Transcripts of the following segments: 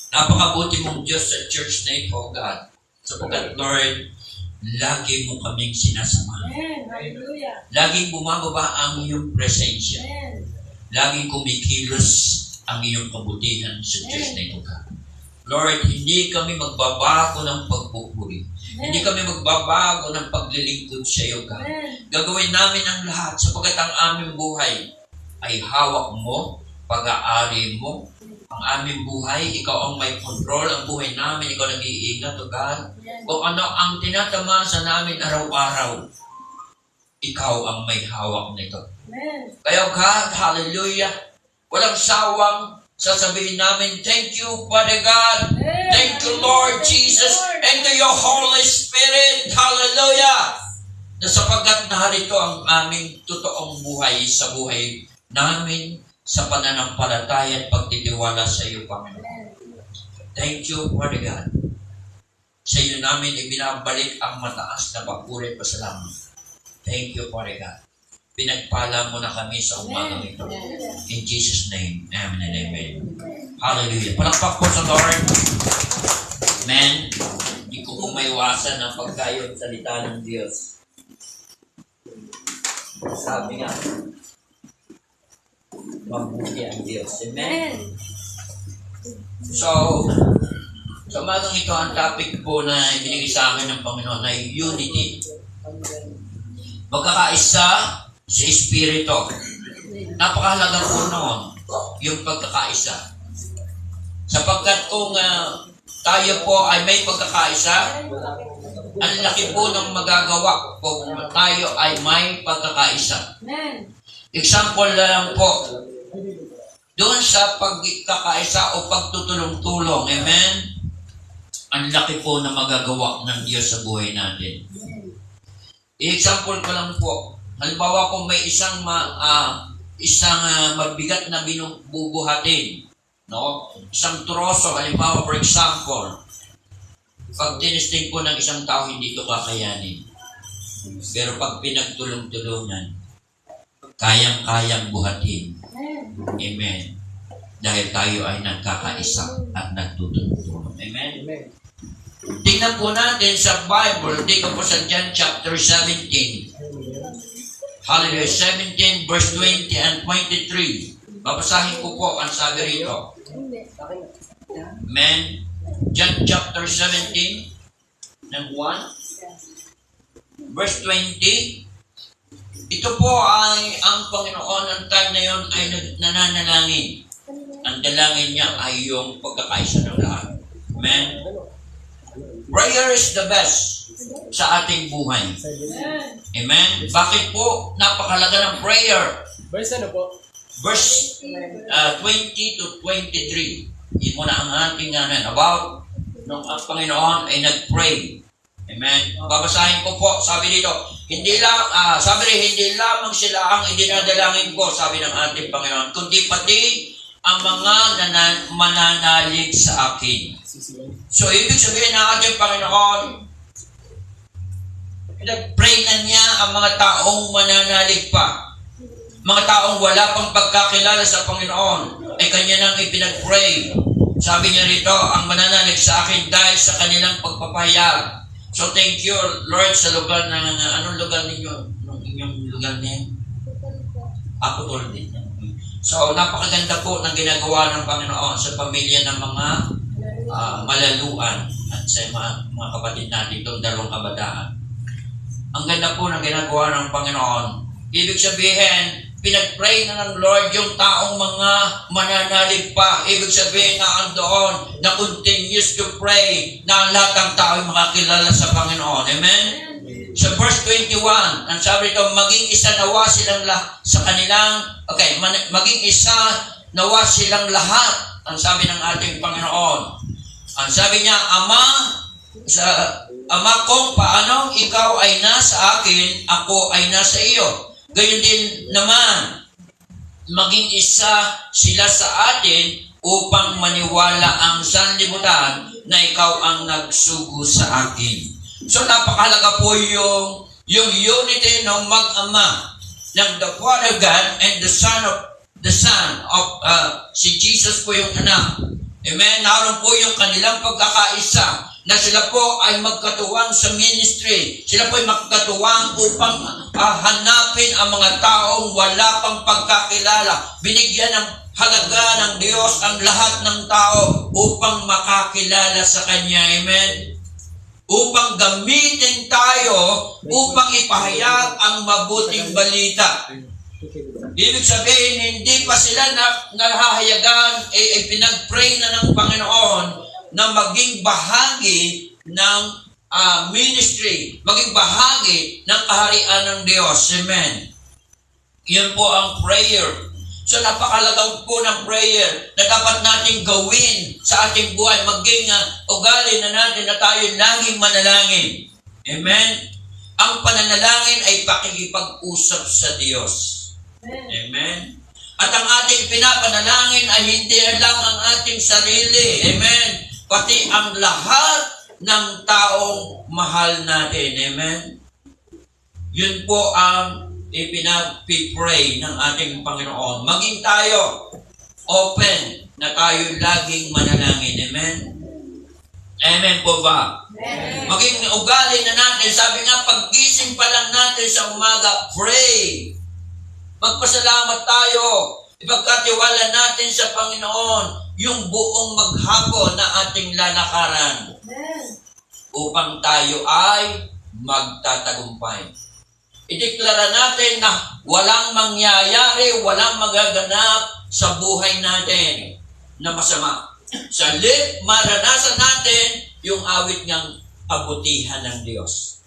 Napakabuti mong Diyos sa church na ito, O God. Sapagkat, Lord, lagi mo kaming sinasamahan. Laging bumababa ang iyong presensya. Laging kumikilos ang iyong kabutihan sa church na ito, God. Lord, hindi kami magbabago ng pagpupuri. Hindi kami magbabago ng paglilingkod sa iyo, God. Gagawin namin ang lahat sapagkat ang aming buhay ay hawak mo, pag-aari mo. Ang aming buhay, ikaw ang may control. Ang buhay namin, ikaw nag-iingat, O God. Kung ano ang tinatamasa namin araw-araw, ikaw ang may hawak nito. Kaya, God, hallelujah, walang sawang sasabihin namin, thank you, Father God. Thank you, Lord Jesus, and to your Holy Spirit. Hallelujah. Na sapagkat narito ang aming totoong buhay sa buhay namin sa pananampalataya at pagtitiwala sa iyo, Panginoon. Thank you, Father God. Sa iyo namin ibinabalik ang mataas na papuri at pasalamat. Thank you, Father God. Pinagpala mo na kami sa umagang ito. In Jesus' name, amen and amen. Hallelujah. Palakpak po sa Lord. Amen. Hindi ko po maiwasan ang pagkayon salita ng Diyos. Sabi nga, mabuti ang Diyos. Amen? So, sa umagang ito, ang topic po na ibinigay sa akin ng Panginoon ay unity. Magkakaisa sa Espiritu. Napakahalaga po noon, yung pagkakaisa. Sapagkat kung tayo po ay may pagkakaisa, ang laki po ng magagawa kung tayo ay may pagkakaisa. Example na lang po, doon sa pagkakaisa o pagtutulong-tulong, amen? Ang laki po na magagawa ng Diyos sa buhay natin. I-example ko lang po, halimbawa kung may isang mabigat na binubuhatin, no? Isang troso, halimbawa for example, pag tinisting po ng isang tao, hindi ito kakayanin. Pero pag pinagtulong-tulungan, kayang-kayang buhatin. Amen. Dahil tayo ay nagkakaisa at nagtutulong. Amen? Tingnan po natin sa Bible, dito po sa John chapter 17. Hallelujah. 17 verse 20 and 23. Babasahin ko po ang sabi rito. Amen. John chapter 17 ng 1 verse 20. Ito po ay ang Panginoon, ang time na yon ay nananalangin. Ang dalangin niya ay yung pagkakaisa ng lahat. Amen? Prayer is the best sa ating buhay. Amen? Bakit po napakalaga ng prayer? Verse ano po? Verse 20 to 23. Yun muna ang ating about nung ang Panginoon ay nag-pray. Amen? Babasahin ko po, sabi dito, hindi lamang sila ang idinadalangin ko, sabi ng ating Panginoon, kundi pati ang mga mananalig sa akin. So, ibig sabihin ng ating Panginoon, nag-pray na niya ang mga taong mananalig pa. Mga taong wala pang pagkakilala sa Panginoon, ay kanya nang ipinag-pray. Sabi niya rito, ang mananalig sa akin dahil sa kanilang pagpapahayag. So, thank you, Lord, sa lugar ng, anong lugar ninyo? Anong inyong lugar niya? Apotol din. So, napakaganda po ng ginagawa ng Panginoon sa pamilya ng mga malaluan at sa mga kapatid natin itong dalawang kabataan. Ang ganda po ng ginagawa ng Panginoon. Ibig sabihin, pinag-pray na ng Lord yung taong mga mananalig pa. Ibig sabihin na andoon na continues to pray na ang lahat ng tao ay makakilala sa Panginoon. Amen? Sa verse 21, ang sabi ito, maging isa nawa silang sa kanilang, maging isa nawa silang lahat, ang sabi ng ating Panginoon. Ang sabi niya, Ama kong paanong ikaw ay nasa akin, ako ay nasa iyo. Gayon din naman, maging isa sila sa atin upang maniwala ang sanlibutan na ikaw ang nagsugo sa akin. So napakahalaga po yung unity ng mag-ama ng the Father God and the Son of si Jesus po yung anak. Amen. Naroon po yung kanilang pagkakaisa na sila po ay magkatuwang sa ministry. Sila po ay magkatuwang upang hanapin ang mga taong wala pang pagkakilala. Binigyan ng halaga ng Diyos ang lahat ng tao upang makakilala sa Kanya. Amen. Upang gamitin tayo upang ipahayag ang mabuting balita. Ibig sabihin, hindi pa sila nahahayagan, pinag-pray na ng Panginoon na maging bahagi ng ministry, maging bahagi ng kaharian ng Diyos. Amen. Yun po ang prayer. So napakalagang po ng prayer na dapat natin gawin sa ating buhay, maging ugali na natin na tayo laging manalangin. Amen. Ang pananalangin ay pakikipag-usap sa Diyos. Amen. At ang ating pinapanalangin ay hindi lang ang ating sarili. Amen. Pati ang lahat ng taong mahal natin. Amen. Yun po ang ipinag-pray ng ating Panginoon. Maging tayo open na tayo laging manalangin. Amen. Amen po ba? Amen. Maging ugali na natin. Sabi nga, paggising pa lang natin sa umaga, pray. Magpasalamat tayo. Ipagkatiwala natin sa Panginoon yung buong maghapon na ating lalakaran. Amen. Upang tayo ay magtatagumpay. Ideklara natin na walang mangyayari, walang magaganap sa buhay natin na masama. Sa halip, maranasan natin yung awit niyang kabutihan ng Diyos.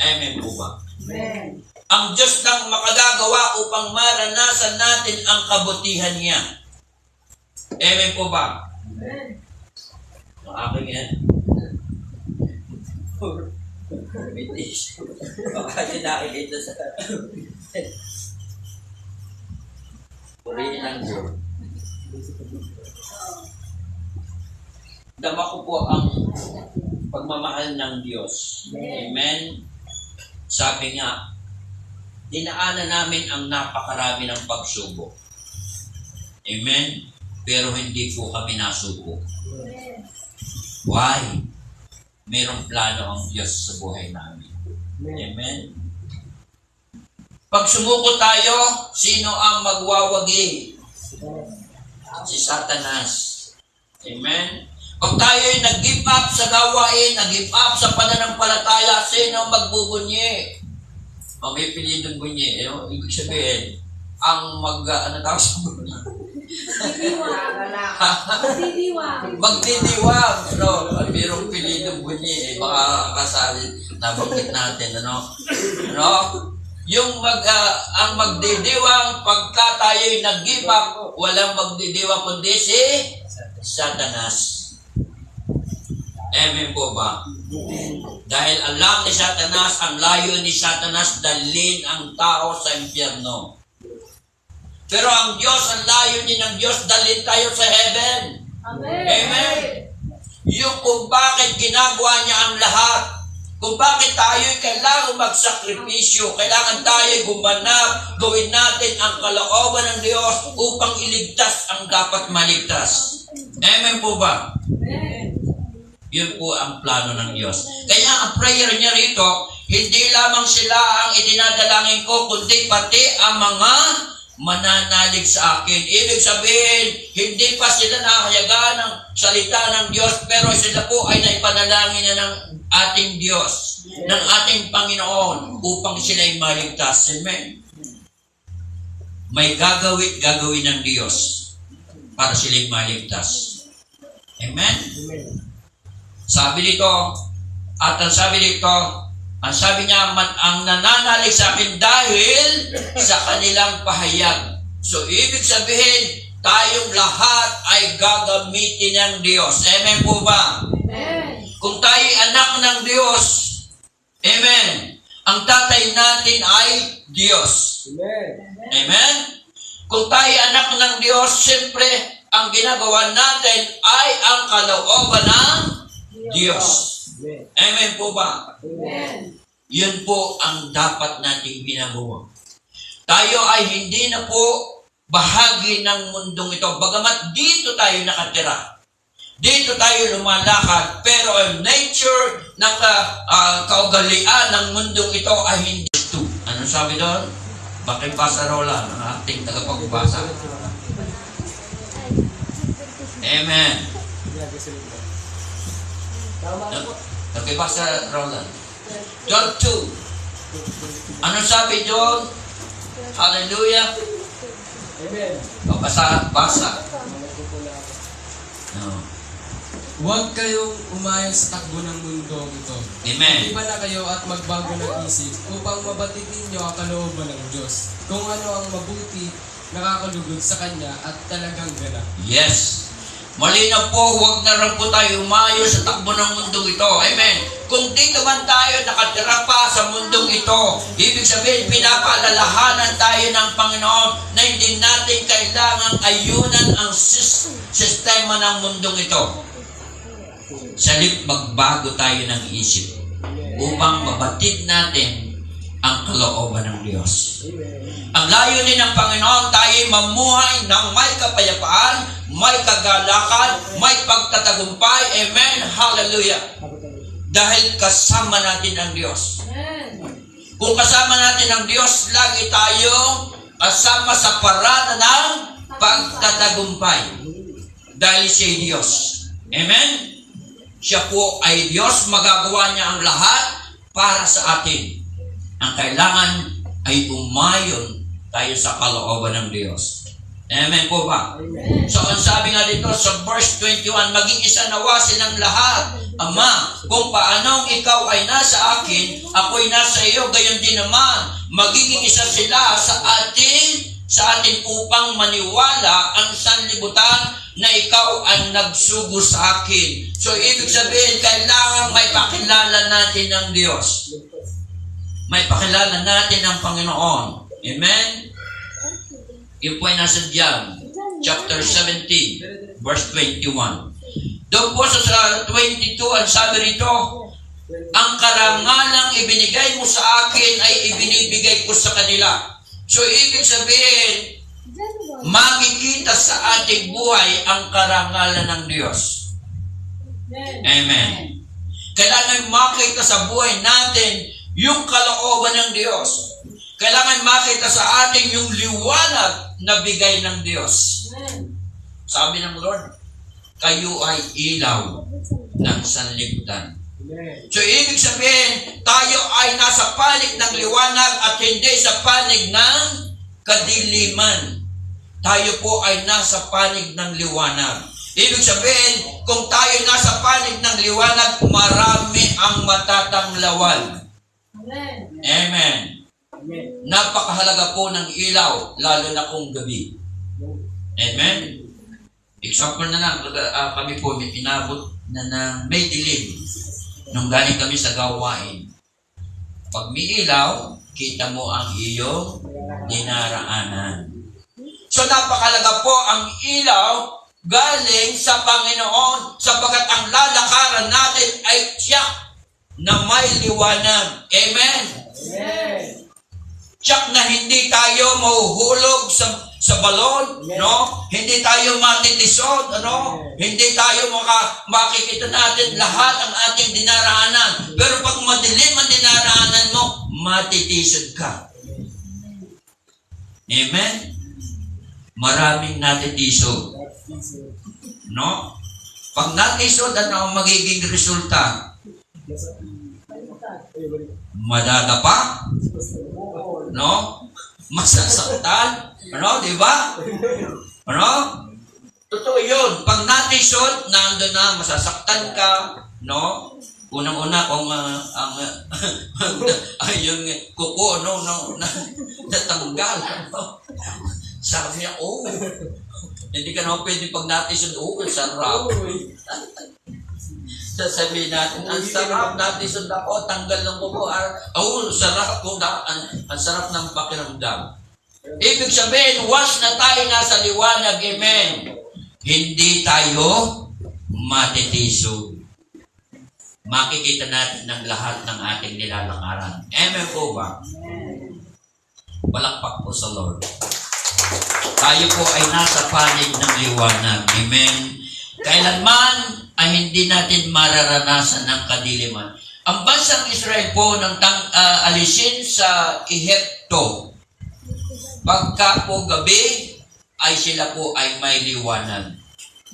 Amen po ba? Amen. Ang Diyos lang makagagawa upang maranasan natin ang kabutihan niya. Amen po ba? Amen. Ang aking yan. Bitis. Baka din nakikita sa purihin ng Diyos. Dama ko po ang pagmamahal ng Diyos. Amen. Sabi nga, dinaanan namin ang napakarami ng pagsubok. Amen? Pero hindi po kami nasubok. Why? Mayroong plano ang Diyos sa buhay namin. Amen? Pag sumuko tayo, sino ang magwawagi? Si Satanas. Amen? Pag tayo ay nag-give up sa gawain, nag-give up sa pananampalataya, sino ang magbubunyi? May pilidong bunyi. Ibig sabihin, ang ano tawag sa bunyi? Magdidiwang. Mayroong pilidong bunyi. Baka kasali, nabanggit natin. Yung ang magdidiwang, pagka tayo'y nag-give up, walang magdidiwang kundi si Satanas. Amen po ba? Dahil alam ni Satanas, ang layo ni Satanas, dalhin ang tao sa impyerno. Pero ang Diyos, ang layo din ng Diyos, dalhin tayo sa heaven. Amen. Amen. Yung kung bakit ginagawa niya ang lahat, kung bakit tayo kailangan magsakripisyo, kailangan tayo gumanap, gawin natin ang kalooban ng Diyos upang iligtas ang dapat maligtas. Amen po ba? Amen. Yun po ang plano ng Diyos. Kaya ang prayer niya rito, hindi lamang sila ang idinadalangin ko, kundi pati ang mga mananalig sa akin. Ibig sabihin, hindi pa sila nakahayagan ng salita ng Diyos, pero sila po ay naipanalangin na ng ating Diyos, ng ating Panginoon, upang sila ay maligtas. Amen. May gagawin ng Diyos para sila ay maligtas. Amen. Sabi dito, at ang sabi niya, ang nananalig sa akin dahil sa kanilang pahayag. So, ibig sabihin, tayong lahat ay gagamitin ng Diyos. Amen po ba? Amen. Kung tayo anak ng Diyos, amen, ang tatay natin ay Diyos. Amen. Amen? Kung tayo anak ng Diyos, siyempre, ang ginagawa natin ay ang kalooban ng Diyos. Amen po ba? Amen. Yun po ang dapat nating ginagawa. Tayo ay hindi na po bahagi ng mundong ito. Bagamat dito tayo nakatira. Dito tayo lumalakad, pero ang nature ng kaugalian ng mundong ito ay hindi ito. Ano sabi doon? Bakit Pastor Roland, ang ating tagapagbasa? Amen. Okay, Pastor Roland. John 2. Ano sabi John? Hallelujah. Amen. Basa. No. Huwag kayong umayon sa takbo ng mundo ito. Amen. Iba na kayo at magbago ng isip upang mabatid ninyo ang kalooban ng Diyos. Kung ano ang mabuti, nakakalugod sa Kanya at talagang ganap. Yes. Malinaw po, huwag na rin po tayo umayo sa takbo ng mundong ito. Amen. Kung di naman tayo nakatira pa sa mundong ito, ibig sabihin, pinapaalalahanan tayo ng Panginoon na hindi natin kailangang ayunan ang sistema ng mundong ito. Salip magbago tayo ng isip upang mabatid natin ang kalooban ng Diyos. Ang layunin ng Panginoon, tayo mamuhay ng may kapayapaan, may kagalakan, may pagtatagumpay. Amen. Hallelujah. Dahil kasama natin ang Diyos. Kung kasama natin ang Diyos, lagi tayo kasama sa parada ng pagtatagumpay. Dahil siya Diyos. Amen. Siya po ay Diyos, magagawa niya ang lahat para sa atin. Ang kailangan ay umayon tayo sa kalooban ng Diyos. Amen po ba? Amen. So, ang sabi nga dito sa verse 21, maging isa nawa silang lahat. Ama, kung paanong ikaw ay nasa akin, ako'y nasa iyo, gayon din naman, magiging isa sila sa atin upang maniwala ang sanlibutan na ikaw ang nagsugo sa akin. So, ibig sabihin, kailangan may pakilala natin ng Diyos. May pakilala natin ng Panginoon. Amen? Yun po ay nasa John, chapter 17, verse 21. Doon po sa 22, ang sabi rito, ang karangalang ibinigay mo sa akin ay ibinibigay ko sa kanila. So, ibig sabihin, makikita sa ating buhay ang karangalan ng Diyos. Amen. Kailangan makita sa buhay natin yung kalooban ng Diyos. Kailangan makita sa atin yung liwanag na bigay ng Diyos. Sabi ng Lord, kayo ay ilaw ng sanlibutan. So, ibig sabihin, tayo ay nasa panig ng liwanag at hindi sa panig ng kadiliman. Tayo po ay nasa panig ng liwanag. Ibig sabihin, kung tayo nasa panig ng liwanag, marami ang matatanglawan. Amen. Amen. Napakahalaga po ng ilaw, lalo na kung gabi. Amen. Example na lang, kami po may inabot na may dilim nung galing kami sa gawain. Pag may ilaw, kita mo ang iyong dinaraanan. So napakalaga po ang ilaw galing sa Panginoon sapagkat ang lalakaran natin ay tiyak na may liwanag. Amen? Amen. Tiyak na hindi tayo mahuhulog sa balon, no? Hindi tayo matitisod, ano? Hindi tayo makikita natin lahat ang ating dinaraanan. Pero pag madilim ang dinaraanan mo, matitisod ka. Amen? Maraming natitisod. No? Pag natisod, ano ang magiging resulta? Madadapa? No? Masasaktan? Ano? Di ba? Ano? Totoo yun. Pag natisod, nandun na, masasaktan ka. No? Unang-una, kung yung kuko, natanggal. No? Sabi niya, oh, hindi ka naman pwede pag natisod, oh, sarap. Sasabihin natin, ang sarap natisod ako, tanggal ng kuko. Oh, sarap ko, ang sarap ng pakiramdam. Ibig sabihin, once na tayo nasa liwanag, amen, hindi tayo matitisod. Makikita natin ang lahat ng ating nilalakaran. Amen po ba? Palakpak po sa Lord. Tayo po ay nasa panig ng liwanag. Amen. Kailanman ay hindi natin mararanasan ng kadiliman. Ang bansang Israel po nang alisin sa Ehipto, pagka po gabi ay sila po ay may liwanag.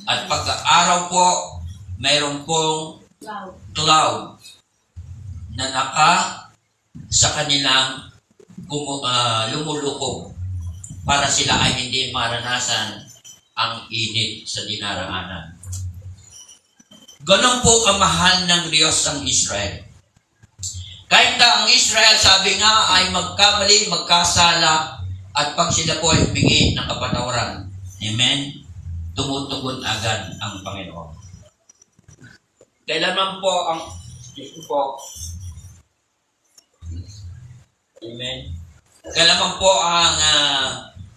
At pagka araw po, mayroon pong cloud na sa kanilang lumulukog para sila ay hindi maranasan ang init sa dinaraanan. Ganon po kamahal ng Diyos ang Israel. Kahit na ang Israel, sabi nga, ay magkamali, magkasala, at pag sila po ay humingi ng kapatawaran, amen, tumutugon agad ang Panginoon. Kailanman po ang amen. Kailanman po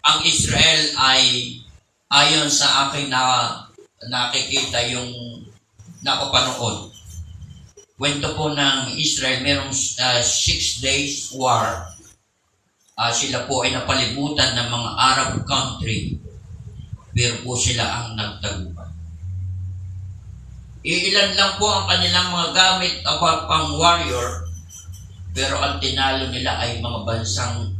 ang Israel ay ayon sa aking nakikita yung nakapanood. Kwento po ng Israel, merong 6 days war. Sila po ay napalibutan ng mga Arab country. Pero po sila ang nagtagumpay. Iilan lang po ang kanilang mga gamit pang warrior, pero ang tinalo nila ay mga bansang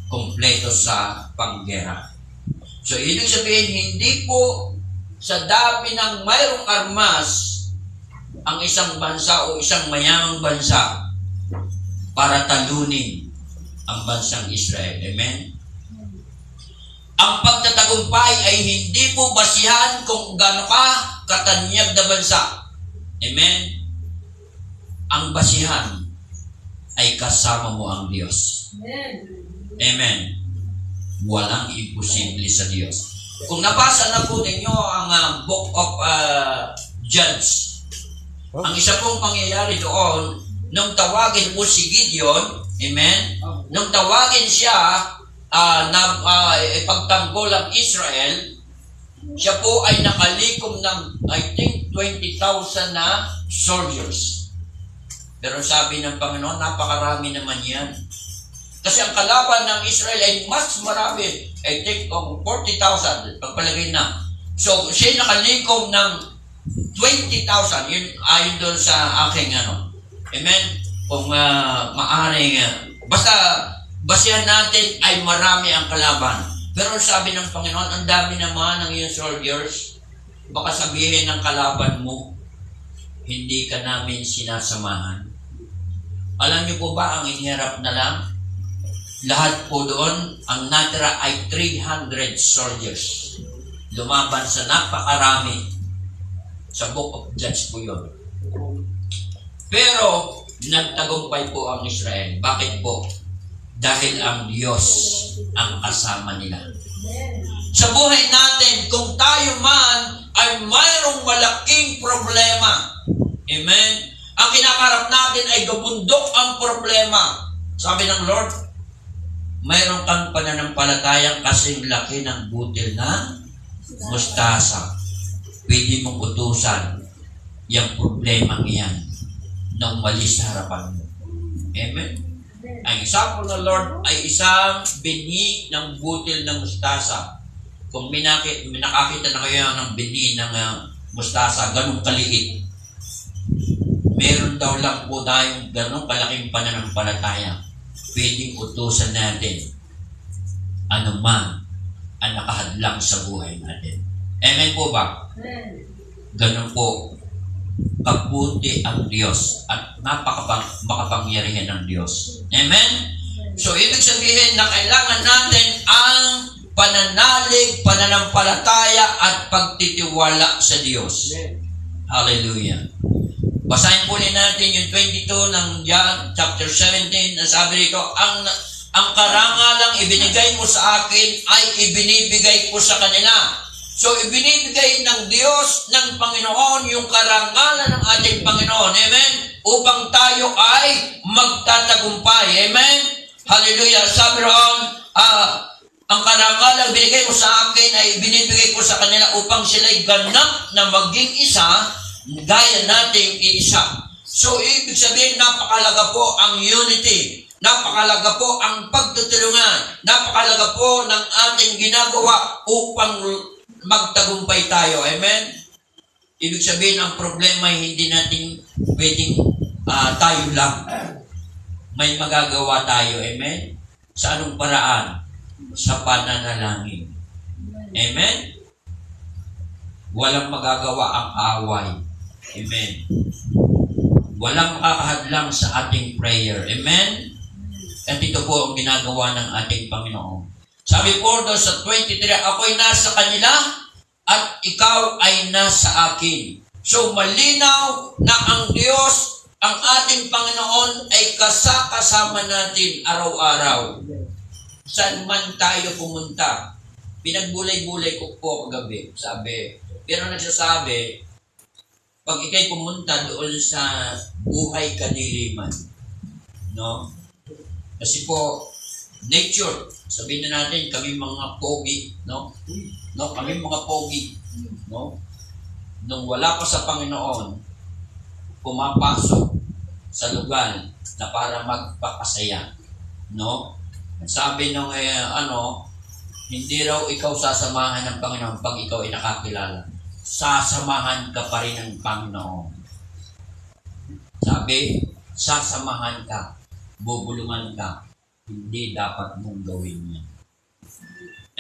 kompleto sa panggera. So, ibig sabihin, hindi po sa dami ng mayroong armas ang isang bansa o isang mayamang bansa para talunin ang bansang Israel. Amen? Ang pagtatagumpay ay hindi po basihan kung gaano ka katanyag na bansa. Amen? Ang basihan ay kasama mo ang Diyos. Amen. Walang imposible sa Diyos. Kung nabasa na po ninyo ang Book of Judges, ang isa pong pangyayari doon, nung tawagin po si Gideon, amen, nung tawagin siya na ipagtanggol ang Israel, siya po ay nakalikom ng, I think, 20,000 na soldiers. Pero sabi ng Panginoon, napakarami naman yan. Kasi ang kalaban ng Israel ay mas marami. I think 40,000, pagpalagay na. So, siya nakalikom ng 20,000. Yun ayon doon sa aking Amen? Kung maaring, basta basihan natin ay marami ang kalaban. Pero sabi ng Panginoon, ang dami naman ng iyong soldiers. Baka sabihin ng kalaban mo, hindi ka namin sinasamahan. Alam niyo po ba, ang inhirap na lang? Lahat po doon, ang natira ay 300 soldiers. Lumaban sa napakarami. Sa Book of Judges po yun. Pero, nagtagumpay po ang Israel. Bakit po? Dahil ang Diyos ang kasama nila. Sa buhay natin, kung tayo man ay mayroong malaking problema, amen, ang kinakarap natin ay gabundok ang problema. Sabi ng Lord, mayroon kang pananampalatayang kasing laki ng butil na mustasa. Pwede mong utusan yung problema yan na umalis sa harapan mo. Amen? Ang example ng Lord ay isang bini ng butil ng mustasa. Kung nakakita na kayo ng bini ng mustasa, ganun kaliit. Meron daw lang po tayong ganun kalaking pananampalataya. Pwedeng utusan natin ano man ang nakahadlang sa buhay natin. Amen po ba? Ganun po kabuti ang Diyos at makapangyarihan ng Diyos. Amen? So, ibig sabihin na kailangan natin ang pananalig, pananampalataya at pagtitiwala sa Diyos. Hallelujah. Basahin po natin yung 22 ng John chapter 17 na sabi rito, ang karangalang ibinigay mo sa akin ay ibinibigay ko sa kanila. So, ibinibigay ng Diyos, ng Panginoon, yung karangalan ng ating Panginoon. Amen? Upang tayo ay magtatagumpay. Amen? Hallelujah. Sabi roon, ang karangalang binigay mo sa akin ay ibinibigay ko sa kanila upang sila'y ganap na maging isa, gaya nating iisa. So, ibig sabihin, napakalaga po ang unity. Napakalaga po ang pagtutulungan. Napakalaga po ng ating ginagawa upang magtagumpay tayo. Amen? Ibig sabihin, ang problema ay hindi natin pwedeng tayo lang. May magagawa tayo. Amen? Sa anong paraan? Sa pananalangin. Amen? Walang magagawa ang away. Amen? Walang makakahadlang sa ating prayer. Amen? At ito po ang ginagawa ng ating Panginoon. Sabi po doon sa 23, ako'y nasa kanila at ikaw ay nasa akin. So malinaw na ang Diyos, ang ating Panginoon ay kasama natin araw-araw. Saan man tayo pumunta. Pinagbulay-bulay ko po kagabi. Sabi, pero nagsasabi, pag ikay pumunta doon sa buhay kadiliman, no? Kasi po, nature, sabihin na natin, kami mga pogi, no? No, kami mga pogi, no? Nung wala pa sa Panginoon, pumapasok sa lugar na para magpakasaya, no? Sabi nung hindi raw ikaw sasamahan ng Panginoon pag ikaw ay nakakilala. Sasamahan ka pa rin ng Panginoon. Sabi, sasamahan ka. Bubulungan ka, hindi dapat mong gawin yan.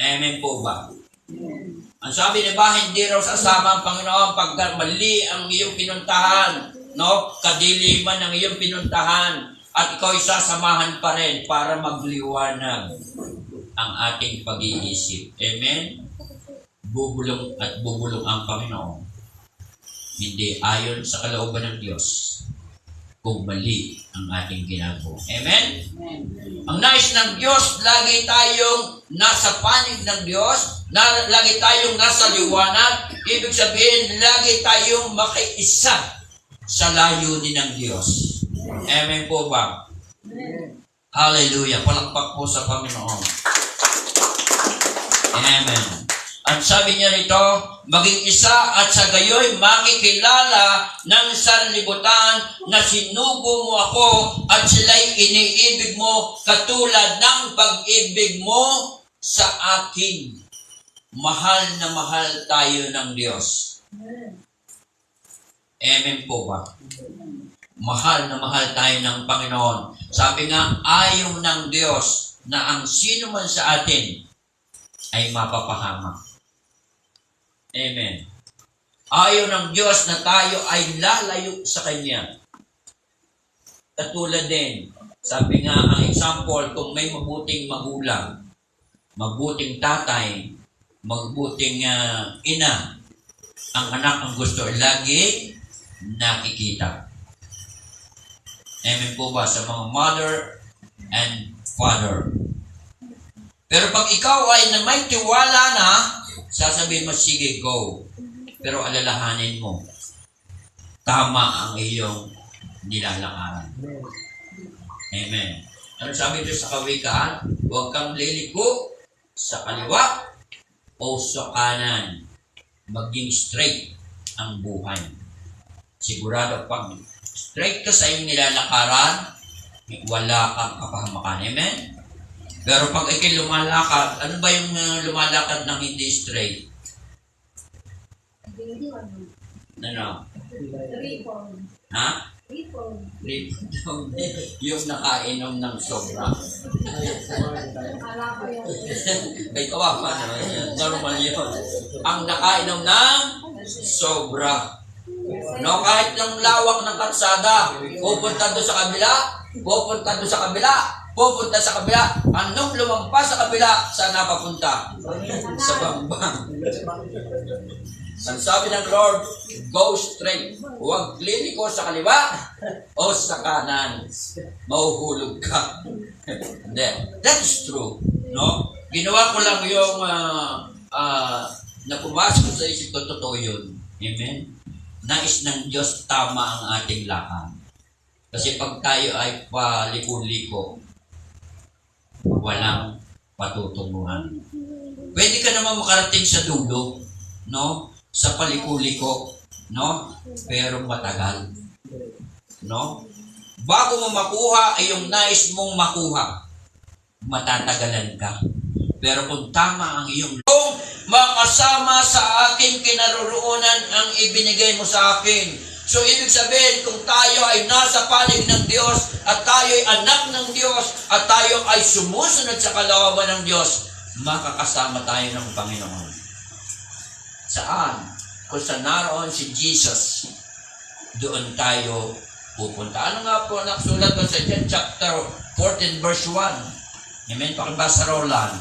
Amen po ba? Ang sabi ni ba, hindi raw sasama ang Panginoon pag mali ang iyong pinuntahan, no? Kadiliman ang iyong pinuntahan, at ikaw ay sasamahan pa rin para magliwanag ang ating pag-iisip. Amen? Bubulong at bubulong ang Panginoon. Hindi ayon sa kalooban ng Diyos kung mali ang ating ginagawa. Amen? Ang nais ng Diyos, lagi tayong nasa panig ng Diyos, lagi tayong nasa liwanag, ibig sabihin, lagi tayong makiisa sa layunin ng Diyos. Amen po ba? Hallelujah. Palakpak po sa Panginoon. Amen. At sabi niya rito, maging isa at sa gayoy makikilala ng sanlibutan na sinugo mo ako at sila'y iniibig mo katulad ng pag-ibig mo sa akin. Mahal na mahal tayo ng Diyos. Amen po ba? Mahal na mahal tayo ng Panginoon. Sabi nga, ayaw ng Diyos na ang sino man sa atin ay mapapahamak. Amen. Ayaw ng Diyos na tayo ay lalayo sa Kanya. Katulad din, sabi nga, ang example, kung may mabuting magulang, mabuting tatay, mabuting ina, ang anak ang gusto lagi nakikita. Amen po ba sa mga mother and father? Pero pag ikaw ay na may tiwala na, sasabihin mo, sige, go. Pero alalahanin mo, tama ang iyong nilalakaran. Amen. Ano sabi doon sa kawikaan? Huwag kang liliko sa kaliwa o sa kanan. Maging straight ang buhay. Sigurado pag straight ka sa iyong nilalakaran, wala kang kapahamakan. Amen? Pero pag ikay lumalakad, ano ba yung lumalakad ng hindi straight? Ano? Ha? Yung nakainom ng sobra. Ay, kawawa na. Normal yun. Ang nakainom ng sobra. No, kahit ng lawak ng kalsada, pupunta doon sa kabila, pupunta doon sa kabila, pupunta sa kabila. Anong lumampas sa kabila, saan napapunta? Sa bangbang. Ang sabi ng Lord, go straight. Huwag liliko sa kaliwa o sa kanan. Mahuhulog ka. That is true. No? Ginawa ko lang yung na pumasok sa isip ko, totoo yun. Amen? Nais ng Diyos tama ang ating lakad. Kasi pag tayo ay paliko-liko, walang patutunguhan. Pwede ka naman makarating sa dulo, no? Sa paliko-liko, no? Pero matagal, no? Bago mo makuha ay yung nais mong makuha, matatagalan ka. Pero kung tama ang iyong makasama sa aking kinaroroonan ang ibinigay mo sa akin. So, ibig sabihin, kung tayo ay nasa panig ng Diyos, at tayo ay anak ng Diyos, at tayo ay sumusunod sa kalooban ng Diyos, makakasama tayo ng Panginoon. Saan? Kung saan naroon si Jesus, doon tayo pupunta. Ano nga po nakasulat ko sa John chapter 14 verse 1? Amen? Pakibasa Roland.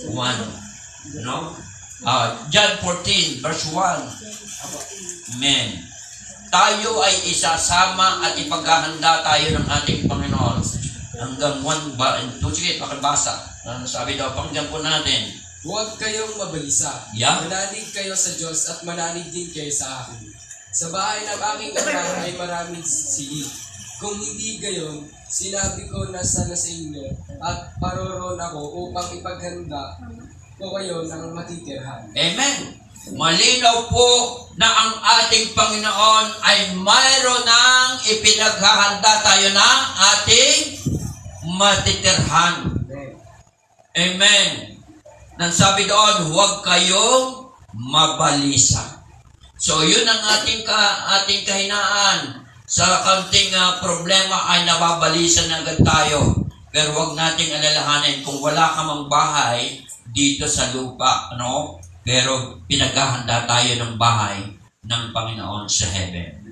1. No? John 14 verse 1. Amen. Tayo ay isasama at ipaghahanda tayo ng ating Panginoon. Hanggang 1 ba? Sige, pakibasa. Ano sabi daw, pakinggan po natin. Huwag kayong mabalisa. Yeah. Manalig kayo sa Diyos at manalig din kayo sa akin. Sa bahay ng aking ama ay maraming silid. Kung hindi gayon, sinabi ko na sana sa inyo at paroroon ako upang ipaghanda ko kayo ng matitirhan. Amen. Malinaw po na ang ating Panginoon ay mayroon ng ipinaghahanda tayo ng ating matitirhan. Amen. Nang sabi doon, huwag kayong mabalisa. So, yun ang ating kahinaan. Sa kaunting problema ay nababalisa na agad tayo. Pero huwag nating alalahanin kung wala ka mang bahay dito sa lupa, no? Pero pinaghahanda tayo ng bahay ng Panginoon sa heaven.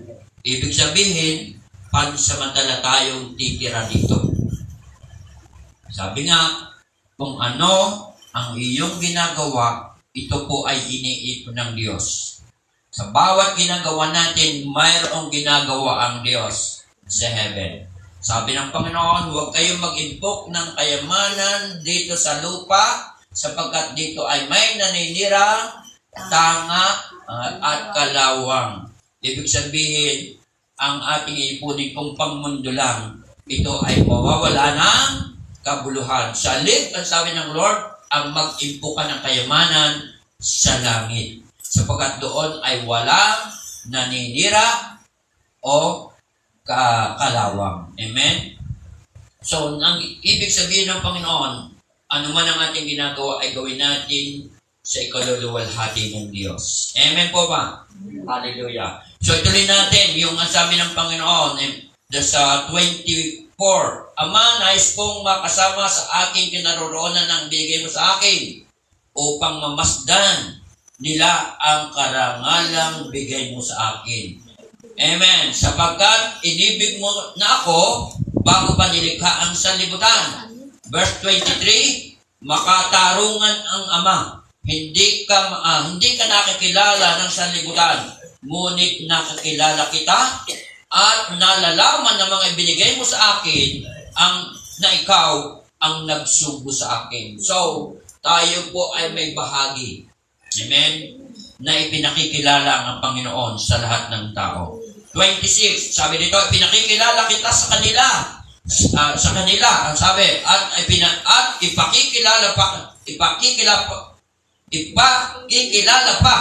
Ibig sabihin, pansamantala tayong titira dito. Sabi nga, kung ano ang iyong ginagawa, ito po ay iniipon ng Diyos. Sa bawat ginagawa natin, mayroong ginagawa ang Diyos sa heaven. Sabi ng Panginoon, huwag kayong mag-impok ng kayamanan dito sa lupa, sapagkat dito ay may naninira, tanga, at kalawang. Ibig sabihin, ang ating iipunin kung pangmundo lang, ito ay mawawala ng kabuluhan. Sa halip, ang sabi ng Lord, ang mag-impukan ng kayamanan sa langit. Sapagkat doon ay walang naninira o kalawang. Amen? So, ang ibig sabihin ng Panginoon, ano man ang ating ginagawa ay gawin natin sa ikaluluwalhati ng Diyos. Amen po ba? Hallelujah. So, ituloy natin yung sabi ng Panginoon sa 24. Ama, nais kong makasama sa aking kinaroroonan ng bigay mo sa akin upang mamasdan nila ang karangalang bigay mo sa akin. Amen. Sapagkat inibig mo na ako bago pa nilikha ang sanlibutan. Verse 23, makatarungan ang Ama. Hindi ka nakikilala ng sanlibutan, ngunit nakikilala kita at nalalaman ng mga ibinigay mo sa akin na ikaw ang nagsugo sa akin. So, tayo po ay may bahagi. Amen? Na ipinakikilala ang Panginoon sa lahat ng tao. 26, sabi dito, ipinakikilala kita sa kanila. Ang sabi, at ipakikilala pa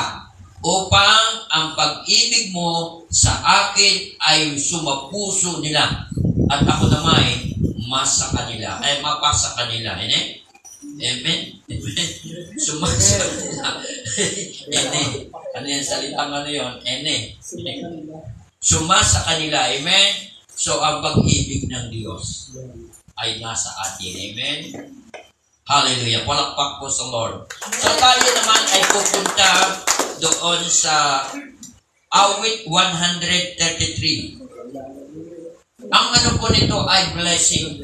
upang ang pag-ibig mo sa akin ay sumapuso nila at ako naman masa kanila, ay mapasa kanila. Amen? Amen? Sumasa kanila. Amen. Ano yung salitang ano yun? Amen. Sumasa kanila. Amen? So, ang pag-ibig ng Diyos ay nasa atin. Amen? Hallelujah. Palakpak po sa Lord. So, tayo naman ay pupunta doon sa awit 133. Ang ano po nito ay blessing.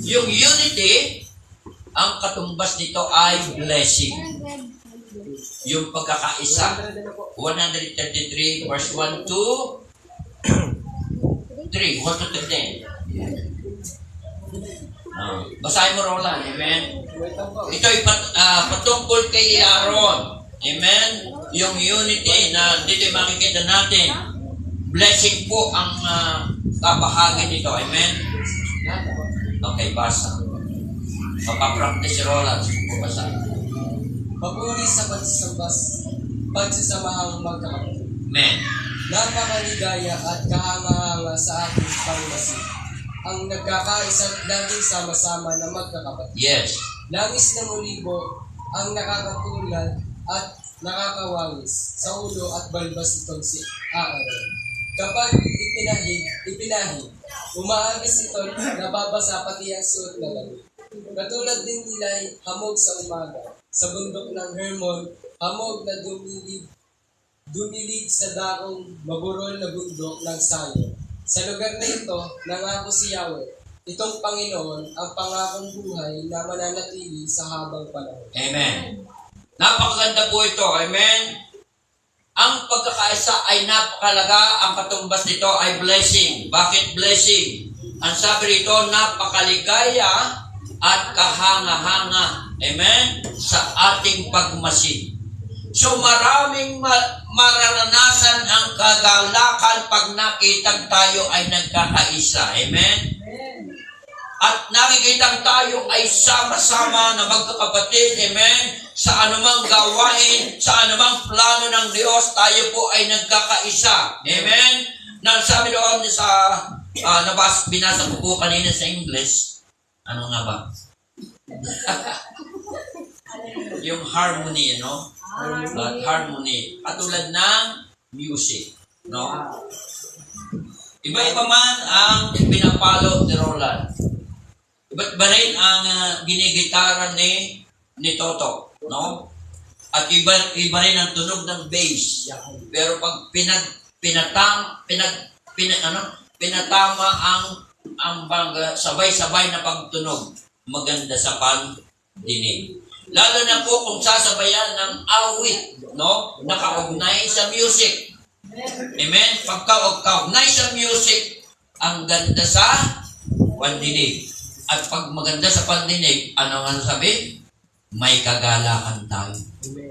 Yung unity, ang katumbas nito ay blessing. Yung pagkakaisa. 133 verse 1 to 3. 1 to 10. Basahin mo, Roland. Amen? Ito ay patungkol kay Aaron. Amen? Yung unity na dito makikita natin. Blessing po ang kabahagi nito. Amen? Okay, basa. Papapractice si Roland. Basa. Papuri sa pagsasamahang magkakapatid. Amen. Napakaligaya at kahanga-hanga sa ating pangmasid. Ang nagkakaisa laging sama-sama na magkakapatid. Yes. Langis na mulibo ang nakakatulad at nakakawangis sa ulo at balbas nitong si Aaron. Kapag ipinahid, umaagis ito, nababasa pati ang suot na damit. Katulad din nila ay hamog sa umaga, sa bundok ng Hermon, hamog na dumilig sa dakong maburol na bundok ng Sayo. Sa lugar na ito, nangako si Yahweh, itong Panginoon ang pangakong buhay na mananatili sa habang panahon. Amen. Napakaganda po ito. Amen. Ang pagkakaisa ay napakalaga. Ang katumbas nito ay blessing. Bakit blessing? Ang sabi rito, napakaligaya at kahanga-hanga. Amen? Sa ating pagmasid. So maraming mararanasan ang kagalakan pag nakitang tayo ay nagkakaisa. Amen? At nakikitang tayo ay sama-sama na magkakapatid. Amen? Sa anumang gawain, sa anumang plano ng Diyos, tayo po ay nagkakaisa. Amen? Sabi doon sa, binasa ko po kanina sa English, ano nga ba? Yung harmony, no? Harmony. Katulad ng music, no? Iba-iba man ang pinapalo ni Roland. Iba-iba rin ang ginigitara ni Toto, no? At iba rin ang tunog ng bass. Pero pag pinatama ang bangga, sabay-sabay na pagtunog, maganda sa pagdinig. Lalo na po kung sasabayan ng awit, no? Nakaugnay sa music. Amen? Pagka-ugnay sa music, ang ganda sa pandinig. At pag maganda sa pandinig, ano nga sabi? May kagalakan tayo.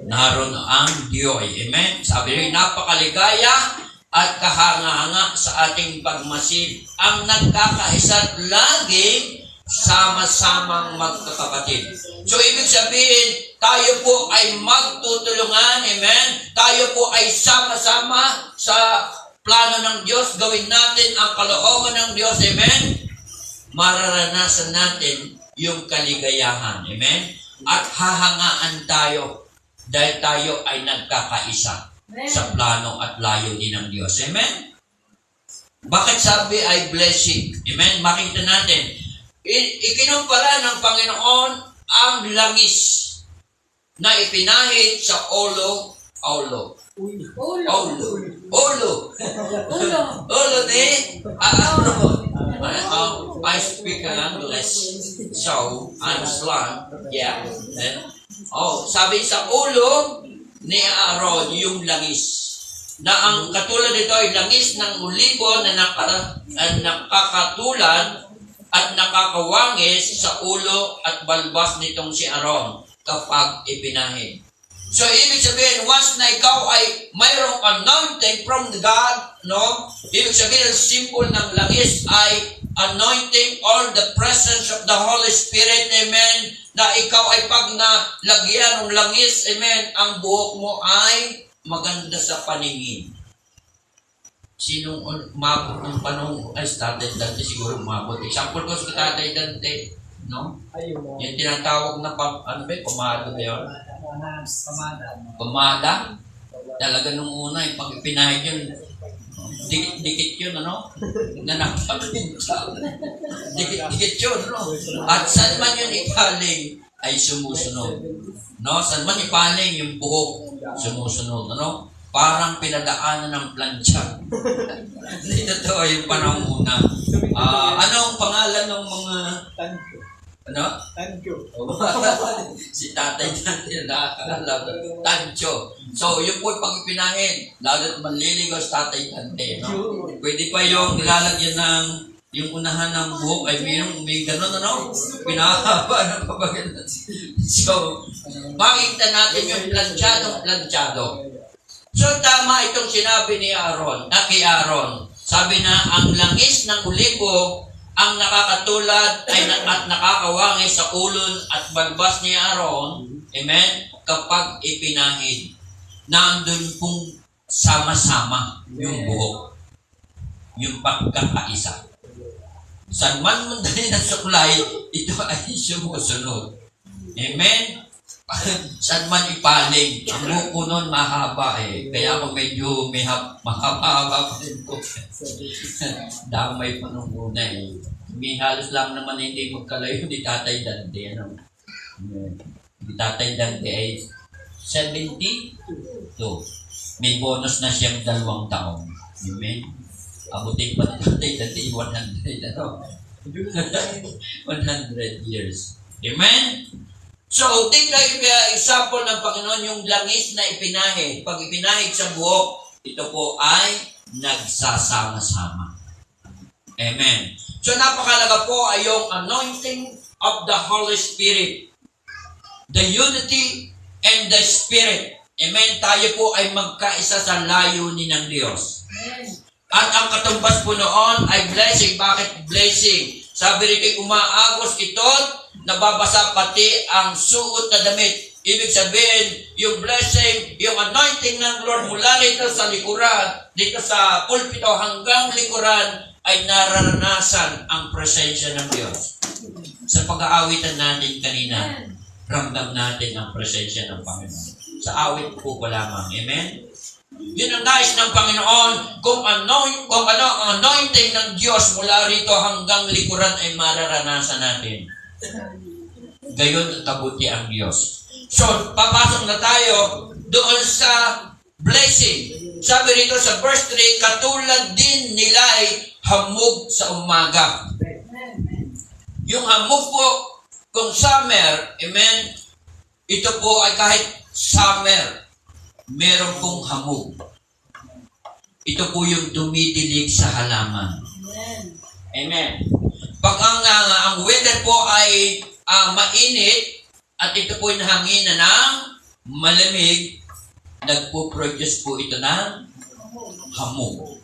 Naroon ang Diyoy. Amen? Sabi rin, napakaligaya at kahanga-hanga sa ating pagmasid. Ang nagkakaisa laging sama-samang magkakapatid. So, ibig sabihin, tayo po ay magtutulungan. Amen? Tayo po ay sama-sama sa plano ng Diyos. Gawin natin ang kalooban ng Diyos. Amen? Mararanasan natin yung kaligayahan. Amen? At hahangaan tayo dahil tayo ay nagkakaisa sa plano at layunin ng Diyos. Amen? Bakit sabi ay blessing? Amen? Makita natin. Ikinumpara ng Panginoon ang langis na ipinahid sa ulo ni Aaron. I speak English, so I'm slang. Yeah. Sabi sa ulo ni Aaron yung langis. Na ang katulad nito ay langis ng ulibo na nakakatulad at nakakawangis sa ulo at balbas nitong si Aaron kapag ipinahid. So, ibig sabihin, once na ikaw ay mayroong anointing from God, no? Ibig sabihin, ang simple ng langis ay anointing or the presence of the Holy Spirit, amen? Na ikaw ay pag nalagyan ng langis, amen, ang buhok mo ay maganda sa paningin. Sinong umabot ng panahon ay Tatay Dante siguro umabot. Example ko sa Tatay Dante, no? Yung tinatawag na pamada ba yun? Pamada? Talaga nung una, pag ipinahid yun, dikit yun, ano? Nanakapinta. Dikit yun, no? At saan man yun ipaling, ay sumusunod. No? Saan man ipaling, yung buhok, sumusunod, ano? Parang pinadaanan ng plancha. Hindi totoo yung panahon una. Anong pangalan ng mga... Ano? Tancho. Si Tatay Dante nakakaalam. Tancho. So, yun po pag ipinahin, lalo't manliligaw si Tatay Dante. No? Pwede pa yung nilalagyan ng yung unahan ng buhok ay may gano'n, ano? Pinahaba ng kapaganda. So, makikita natin yung planchado. So, tama itong sinabi ni Aaron, kay Aaron. Sabi na, ang langis ng ulibo ang nakakatulad at nakakawangis sa ulon at balbas ni Aaron, amen, kapag ipinahid. Nandun pong sama-sama yung buhok. Yung pagkakaisa. Saan man mo dali ng suklay, ito ay sumusunod. Amen? Saan man ipaling. Ang buko nun mahaba eh. Kaya ako medyo may mahaba pa rin po. Damay pa nung una eh. May halos lang naman hindi magkalayo ni Tatay Dante. Ano? Ni Tatay Dante ay 72. May bonus na siyang 2 taon. Amen? Abutin pa ni Tatay Dante 100. Ano? 100 years. Amen? So, tingnan yung example ng Panginoon, yung langis na ipinahid. Pag ipinahid sa buhok, ito po ay nagsasama-sama. Amen. So, napakalaga po ay yung anointing of the Holy Spirit. The unity and the Spirit. Amen. Tayo po ay magkaisa sa layunin ng Diyos. At ang katumbas po noon ay blessing. Bakit blessing? Sabi rin umaagos ito, nababasa pati ang suot na damit. Ibig sabihin, yung blessing, yung anointing ng Lord mula rito sa likuran, dito sa pulpito hanggang likuran, ay nararanasan ang presensya ng Diyos. Sa pag-aawitan natin kanina, ramdam natin ang presensya ng Panginoon. Sa awit po pa lamang. Amen? Yun ang nais ng Panginoon, kung ano ang anointing ng Diyos mula rito hanggang likuran ay mararanasan natin. Gayon kabuti ang Diyos. So, papasok na tayo doon sa blessing. Sabi rito sa verse 3, katulad din nila'y hamog sa umaga. Yung hamog po, kung summer, amen, ito po ay kahit summer, meron pong hamog. Ito po yung dumidilig sa halaman. Amen. Pag ang weather po ay mainit at ito po yung hangin na ng malamig, nagpo-produce po ito ng hamog.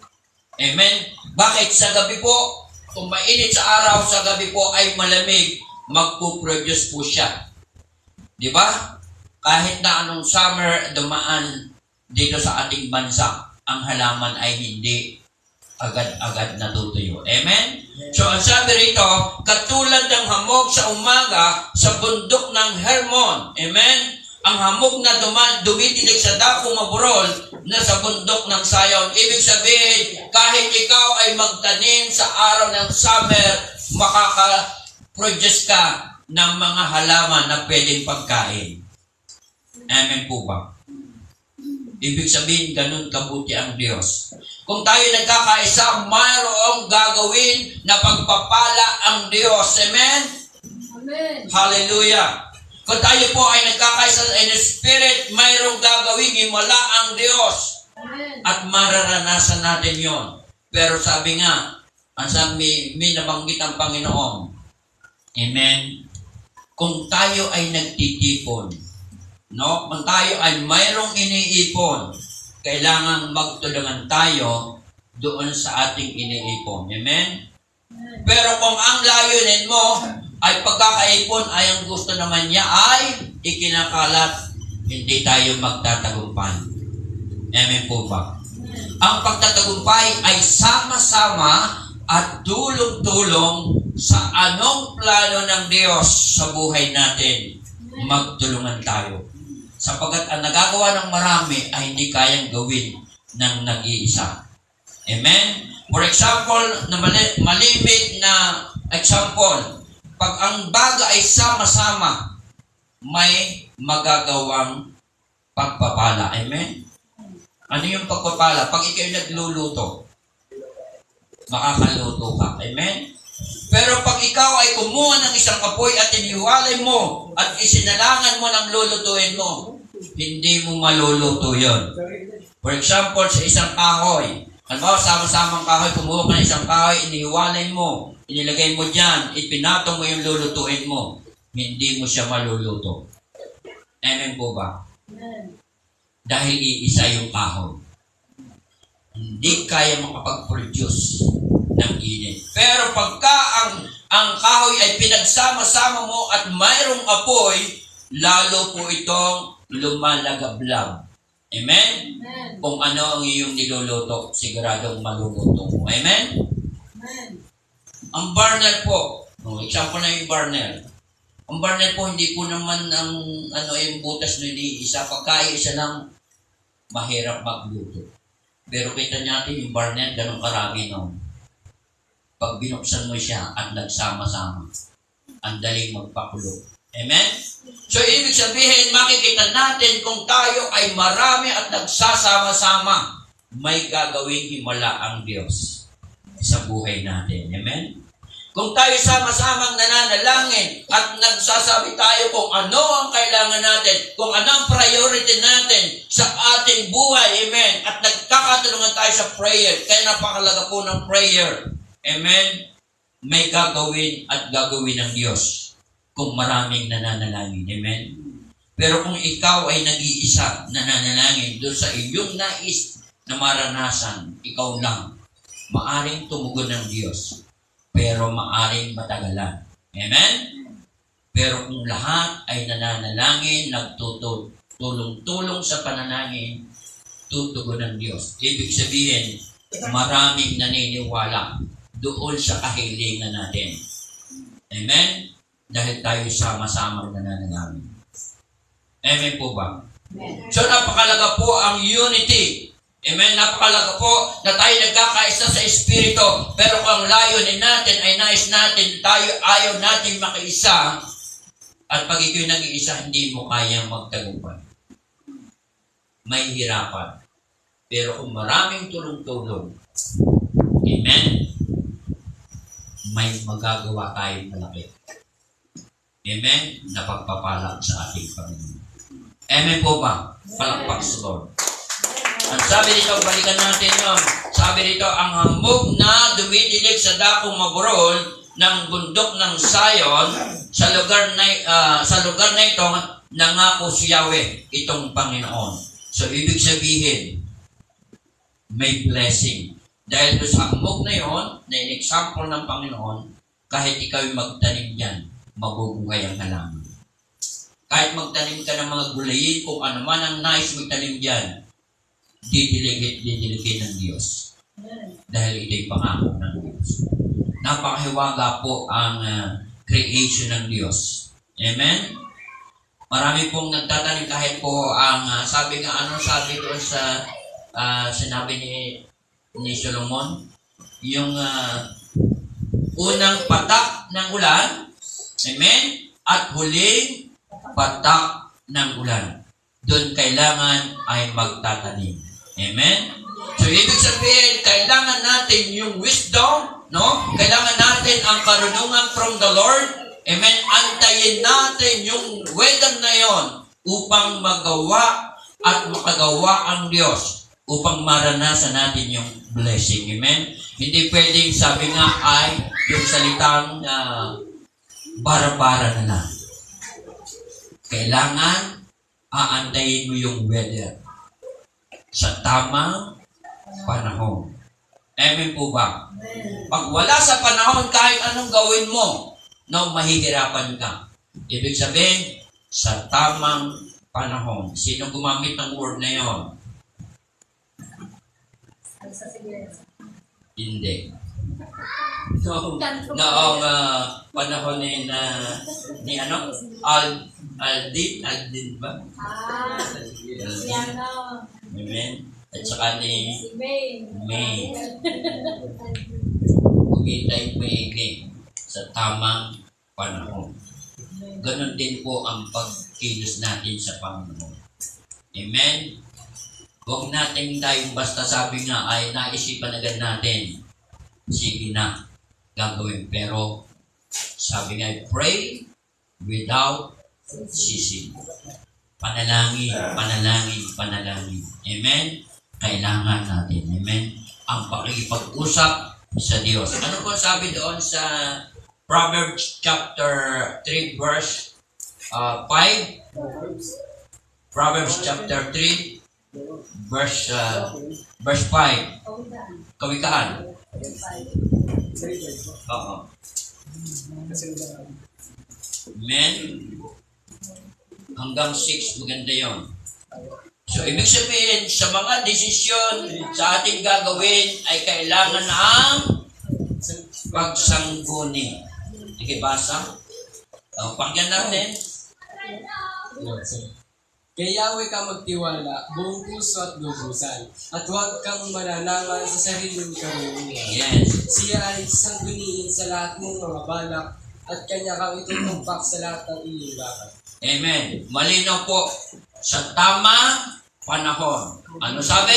Amen. Bakit? Sa gabi po, kung mainit sa araw, sa gabi po ay malamig, magpo-produce po siya. Di ba? Kahit na anong summer dumaan dito sa ating bansa, ang halaman ay hindi agad-agad natutuyo. Amen? So, ang sabi rito, katulad ng hamog sa umaga sa bundok ng Hermon. Amen? Ang hamog na dumidilig sa dakong maburol na sa bundok ng Sayon. Ibig sabihin, kahit ikaw ay magtanim sa araw ng summer, makaka-produce ka ng mga halaman na pwedeng pagkain. Amen po ba? Ibig sabihin, ganun kabuti ang Diyos. Kung tayo nagkakaisa, mayroong gagawin na pagpapala ang Diyos. Amen? Amen. Hallelujah. Kung tayo po ay nagkakaisa in the Spirit, mayroong gagawin himala ang Diyos. Amen. At mararanasan natin yon. Pero sabi nga, ang sabi, may nabanggit ang Panginoon. Amen? Kung tayo ay nagtitipon, no? Kung tayo ay mayroong iniipon, kailangan magtulungan tayo doon sa ating iniipon. Amen? Pero kung ang layunin mo ay pagkakaipon ay ang gusto naman niya ay ikinakalat, hindi tayo magtatagumpay. Amen po ba? Ang pagtatagumpay ay sama-sama at tulong-tulong sa anong plano ng Diyos sa buhay natin. Magtulungan tayo. Sapagat ang nagagawa ng marami ay hindi kayang gawin ng nag-iisa. Amen? For example, na malimit na example, pag ang baga ay sama-sama, may magagawang pagpapala. Amen? Ano yung pagpapala? Pag ikaw nagluluto, makakaluto ka. Amen? Pero pag ikaw ay kumuha ng isang apoy at iniwalay mo at isinalangan mo ng lulutuin mo, hindi mo maluluto yun. For example, sa isang kahoy, halimbawa sama-samang kahoy, kumuha ka ng isang kahoy, iniwalay mo, inilagay mo dyan, ipinatong mo yung lulutuin mo, hindi mo siya maluluto. Amen po ba? Amen. Dahil iisa yung kahoy. Hindi kaya makapag-produce ng init. Pero pagka ang kahoy ay pinagsama-sama mo at mayroong apoy, lalo po itong lumalagablab. Amen? Amen. Kung ano ang iyong niluluto, siguradong maluluto mo. Amen? Amen. Ang burner po, example na yung burner. Ang Barnett po, hindi po naman ang yung butas na isa. Pagkain isa lang, mahirap magluto. Pero kita natin yung Barnett, ganun karami noon. Pag binuksan mo siya at nagsama-sama, ang daling magpakulo. Amen? So, ibig sabihin, makikita natin kung tayo ay marami at nagsasama-sama, may gagawing himala ang Diyos sa buhay natin. Amen? Kung tayo sama-samang nananalangin at nagsasabi tayo kung ano ang kailangan natin, kung ano ang priority natin sa ating buhay, amen, at nagkakatulungan tayo sa prayer, kaya napakalaga po ng prayer, amen, may gagawin at gagawin ng Diyos kung maraming nananalangin, amen. Pero kung ikaw ay nag-iisa nananalangin doon sa iyong nais na maranasan, ikaw lang, maaring tumugon ng Diyos. Pero maaring matagalan. Amen? Pero kung lahat ay nananalangin, nagtutulong-tulong sa panalangin, tutugon ng Diyos. Ibig sabihin, maraming naniniwala doon sa kahilingan natin. Amen? Dahil tayo sama-samang nananalangin. Amen po ba? Amen. So napakalaga po ang unity. Amen. Napakalaga po na tayo nagkakaisa sa Espiritu. Pero kung ang layunin natin ay nais natin, tayo ayaw natin makiisa. At pag ito'y nag-iisa, hindi mo kayang magtagumpay. May hirapan. Pero kung maraming tulong-tulong, amen, may magagawa tayong malaki. Amen. Na pagpapalang sa ating Panginoon. Amen po ba? Palakpak sa Lord. Ang sabi dito, balikan natin yun. Sabi dito, ang hamog na dumidilig sa dakong maburol ng bundok ng Zion sa lugar na ito nangako si Yahweh, itong Panginoon. So, ibig sabihin, may blessing. Dahil doon sa hamog na yun, na in-example ng Panginoon, kahit ikaw magtanim yan, mabubuhay ang halaman. Kahit magtanim ka ng mga gulayin, kung ano man ang nais magtanim dyan, didiligin ng Diyos. Dahil ito'y pangako ng Diyos. Napakahiwaga po ang creation ng Diyos. Amen? Marami pong nagtatanim kahit po ang sabi doon sa sinabi ni Solomon, yung unang patak ng ulan, amen? At huling patak ng ulan. Doon kailangan ay magtatanim. Amen? So, ibig sabihin, kailangan natin yung wisdom, no? Kailangan natin ang karunungan from the Lord. Amen? Antayin natin yung weather na yon upang magawa at makagawa ang Diyos upang maranasan natin yung blessing. Amen? Hindi pwedeng sabi nga ay yung salitang bara-bara na lang. Kailangan aantayin mo yung weather sa tamang panahon. Amen po ba? Pag wala sa panahon, kahit anong gawin mo, no, mahihirapan ka. Ibig sabihin, sa tamang panahon. Sino gumamit ng word na yon? Hindi. Noong panahon ni Aldin ba? Amen. At saka ni May. Kumita yung sa tamang panahon. Ganon din po ang pagkilos natin sa Panginoon. Amen. Huwag natin tayong basta sabi nga ay naisipan agad natin. Sige na, gagawin. Pero sabi nga, pray without ceasing. Panalangin, panalangin, panalangin. Amen? Kailangan natin. Amen? Ang pakikipag-usap sa Diyos. Ano po sabi doon sa Proverbs chapter 3 verse 5? Proverbs chapter 3 verse 5. Kawikaan. Oo. Amen? Hanggang 6, maganda yon. So, ibig sabihin, sa mga desisyon sa ating gagawin ay kailangan ang pagsangguni. Sige, basa. Pakinggan natin. Kay Yahweh ka magtiwala, buong puso at lubusan, at huwag kang mananangan sa sariling karunungan. Yes. Siya ay sangguniin sa lahat mong mga balak, at kanya kang itutumpak sa lahat ng iyong lakad. Amen. Malinaw po sa tamang panahon. Ano sabi?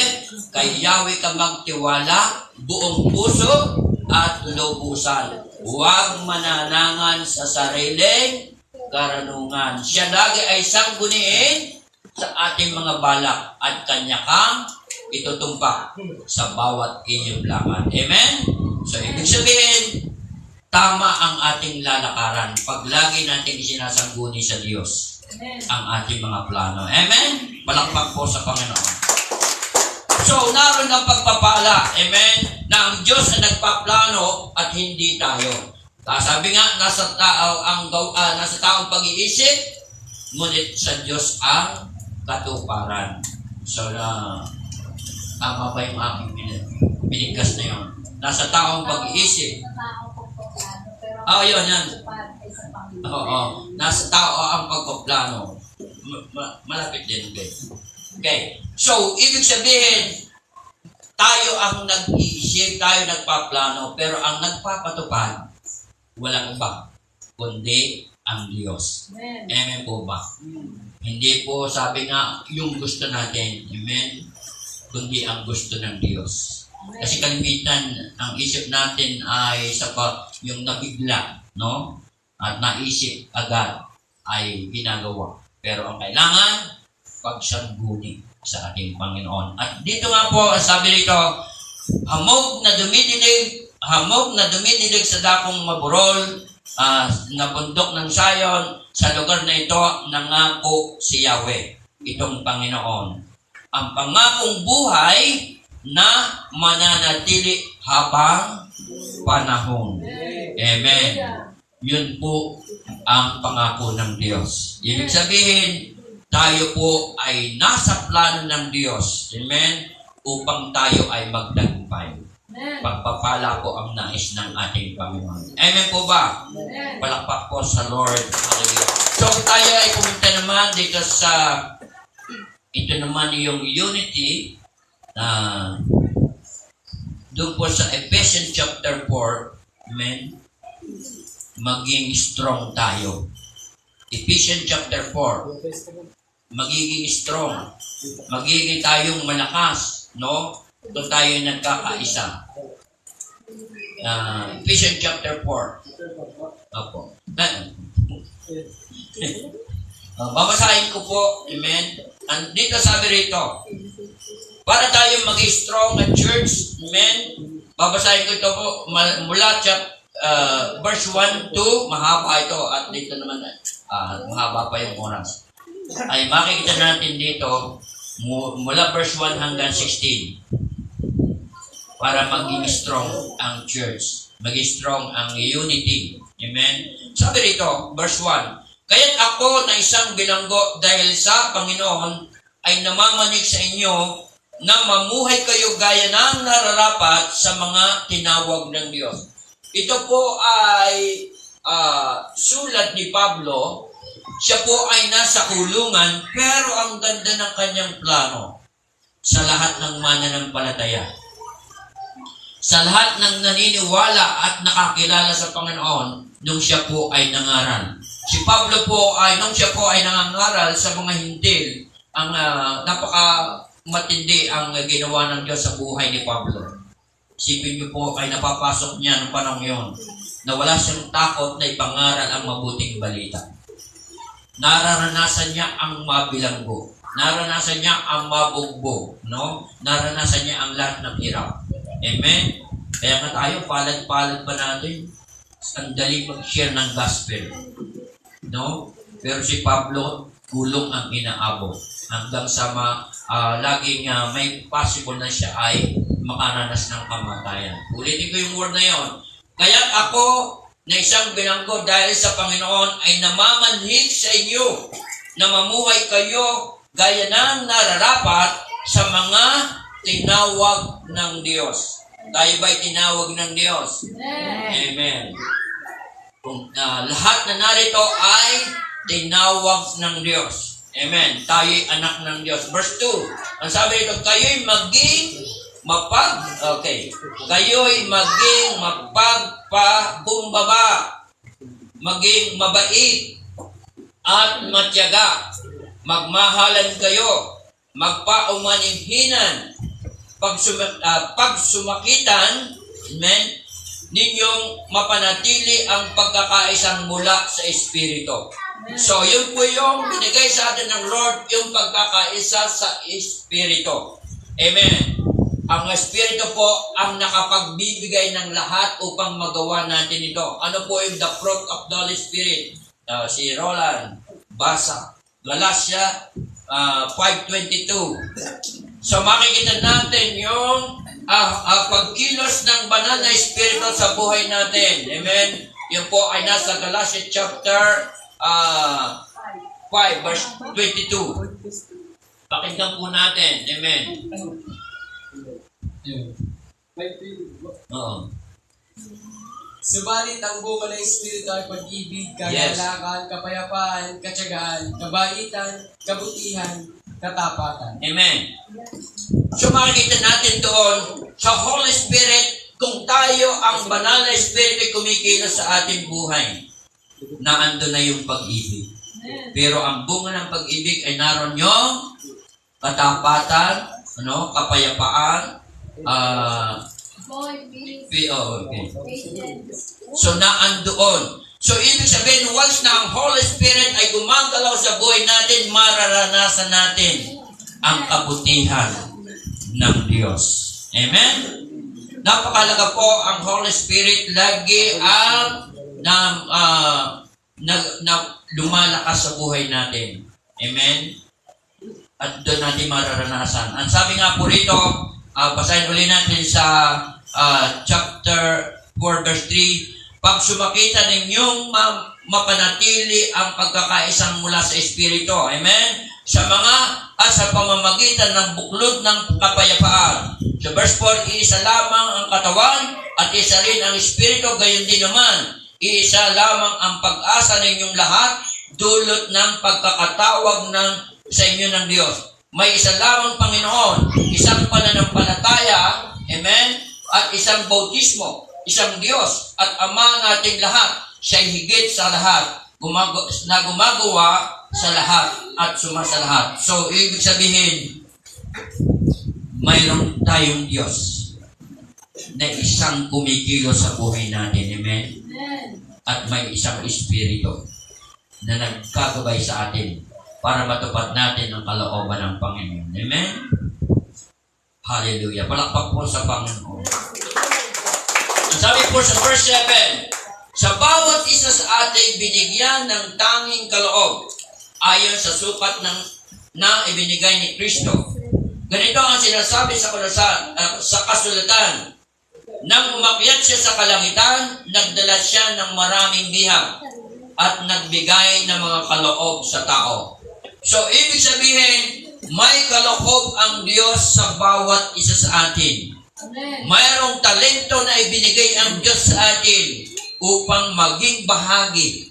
Kay Yahweh ka magtiwala, buong puso at lubusan. Huwag mananangan sa sariling karunungan. Siya lagi ay sangguniin sa ating mga balak at kanya kang itutumpak sa bawat inyong lakad. Amen? So, ibig sabihin, tama ang ating lalakaran pag lagi natin sinasangguni sa Diyos ang ating mga plano. Amen? Palakpak po sa Panginoon. So, naroon ang pagpapala. Amen? Na ang Diyos ay nagpaplano at hindi tayo. Sabi nga, nasa taong pag-iisip, ngunit sa Diyos ang katuparan. So, tama ba yung aking binigkas na yun? Nasa taong pag-iisip. Yun, yan. Oo. Nasa tao ang pagpaplano. Malapit din. Okay. So, ibig sabihin, tayo ang nag-iisip, tayo nagpaplano, pero ang nagpapatupad, walang iba, kundi ang Diyos. Amen po ba? Hindi po sabi nga yung gusto natin, amen, kundi ang gusto ng Diyos. Kasi kalimitan, ang isip natin ay yung nabigla, no? At naisip agad ay ginagawa. Pero ang kailangan, pagsangguni sa ating Panginoon. At dito nga po, sabi dito, hamog na dumidilig sa dakong maburol, na bundok ng Zion, sa lugar na ito, nangako si Yahweh, itong Panginoon. Ang pangakong buhay na mananatili habang panahon. Amen. Yun po ang pangako ng Diyos. Ibig sabihin, tayo po ay nasa plano ng Diyos. Amen. Upang tayo ay magtagumpay. Pagpapala po ang nais ng ating Panginoon. Amen po ba? Palakpak po sa Lord. Hallelujah. So tayo ay pumunta naman dito sa ito naman yung unity doon po sa Ephesians chapter 4. Amen. Maging strong tayo. Ephesians chapter 4. Magiging strong. Magiging tayong malakas. No? Doon tayo nagkakaisa. Ephesians chapter 4. Opo. Babasahin ko po. Amen. And dito sabi rito, para tayo mag-strong at church, amen, babasahin ko ito po mula verse 1 to, mahaba ito, at dito naman, mahaba pa yung oras. Ay makikita natin dito, mula verse 1 hanggang 16, para maging strong ang church, maging strong ang unity. Amen? Sabi rito, verse 1, kaya't ako na isang bilanggo dahil sa Panginoon ay namamanig sa inyo na mamuhay kayo gaya ng nararapat sa mga tinawag ng Diyos. Ito po ay sulat ni Pablo. Siya po ay nasa kulungan, pero ang ganda ng kanyang plano sa lahat ng mananampalataya. Sa lahat ng naniniwala at nakakilala sa Panginoon nung siya po ay nangaral. Si Pablo po ay, nung siya po ay nangangaral sa mga hintil, ang napaka-matindi ang ginawa ng Diyos sa buhay ni Pablo. Isipin niyo po ay napapasok niya noong panahon yun na wala siyang takot na ipangaral ang mabuting balita. Nararanasan niya ang mabilanggo. Naranasan niya ang mabugbog. No? Naranasan niya ang lahat ng hirap. Amen? Kaya nga tayo, palad-palad pa natin. Ang dali mag-share ng gospel. No? Pero si Pablo, gulong ang inaabot. Hanggang sa laging may possible na siya ay makaranas ng kamatayan. Ulitin ko yung word na yon. Kaya't ako na isang bilanggo dahil sa Panginoon ay namamanhid sa inyo na mamuhay kayo gaya ng nararapat sa mga tinawag ng Diyos. Tayo ba'y tinawag ng Diyos? Amen. Kung lahat na narito ay tinawag ng Diyos. Amen. Tayo'y anak ng Diyos. Verse 2. Ang sabi nito, kayo'y maging kayo'y maging mapagpakumbaba, maging mabait at matyaga. Magmahalan kayo, magpaumanhinhinan, pagsumakitan, amen, ninyong mapanatili ang pagkakaisang mula sa Espiritu. So, yun po yung binigay sa atin ng Lord, yung pagkakaisa sa Espiritu. Amen. Ang Espiritu po ang nakapagbibigay ng lahat upang magawa natin ito. Ano po yung the fruit of the Holy Spirit? Si Roland, basa. Galatia 5:22. So makikita natin yung pagkilos ng banal na Espiritu sa buhay natin. Amen? Yun po ay nasa Galatia chapter 5 verse 22. Pakinggan po natin. Amen. Oo. Subalit ang bunga ng Espiritu ay pag-ibig, kagalakan, kapayapaan, katyagaan, kabaitan, kabutihan, katapatan. Amen. So makikita natin doon sa Holy Spirit, kung tayo ang banal na Spirit ay kumikilos sa ating buhay, na ando na yung pag-ibig. Pero ang bunga ng pag-ibig ay naroon yung katapatan, kapayapaan, So, naandoon. So, ibig sabihin, once na ang Holy Spirit ay gumagalaw sa buhay natin, mararanasan natin ang kabutihan ng Diyos. Amen? Napakalaga po ang Holy Spirit lagi ang lumalakas sa buhay natin. Amen? At doon natin mararanasan. Ang sabi nga po rito, basahin ulit natin sa chapter 4 verse 3, pag sumakita ninyong mapanatili ang pagkakaisang mula sa Espiritu. Amen? Sa pamamagitan ng buklod ng kapayapaan. Sa verse 4, iisa lamang ang katawan at isa rin ang Espiritu, gayon din naman. Iisa lamang ang pag-asa ninyong lahat, dulot ng pagkakatawag sa inyo ng Diyos. May isa lamang Panginoon, isang pananampalataya, amen, at isang bautismo, isang Diyos at Ama nating lahat. Siya'y higit sa lahat, na gumagawa sa lahat at sumasa lahat. So, ibig sabihin, mayroon tayong Diyos na isang kumikilos sa buhay natin, amen? At may isang Espiritu na nagkagabay sa atin para matupad natin ang kalooban ng Panginoon. Amen? Hallelujah. Palakpak po sa Panginoon. Ang sabi po sa verse 7, sa bawat isa sa atin binigyan ng tanging kaloob ayon sa sukat na ibinigay ni Kristo. Ganito ang sinasabi sa kasulatan. Nang umakyat siya sa kalangitan, nagdala siya ng maraming bihag at nagbigay ng mga kaloob sa tao. So, ibig sabihin, may kaloob ang Diyos sa bawat isa sa atin. Mayroong talento na ibinigay ang Diyos sa atin upang maging bahagi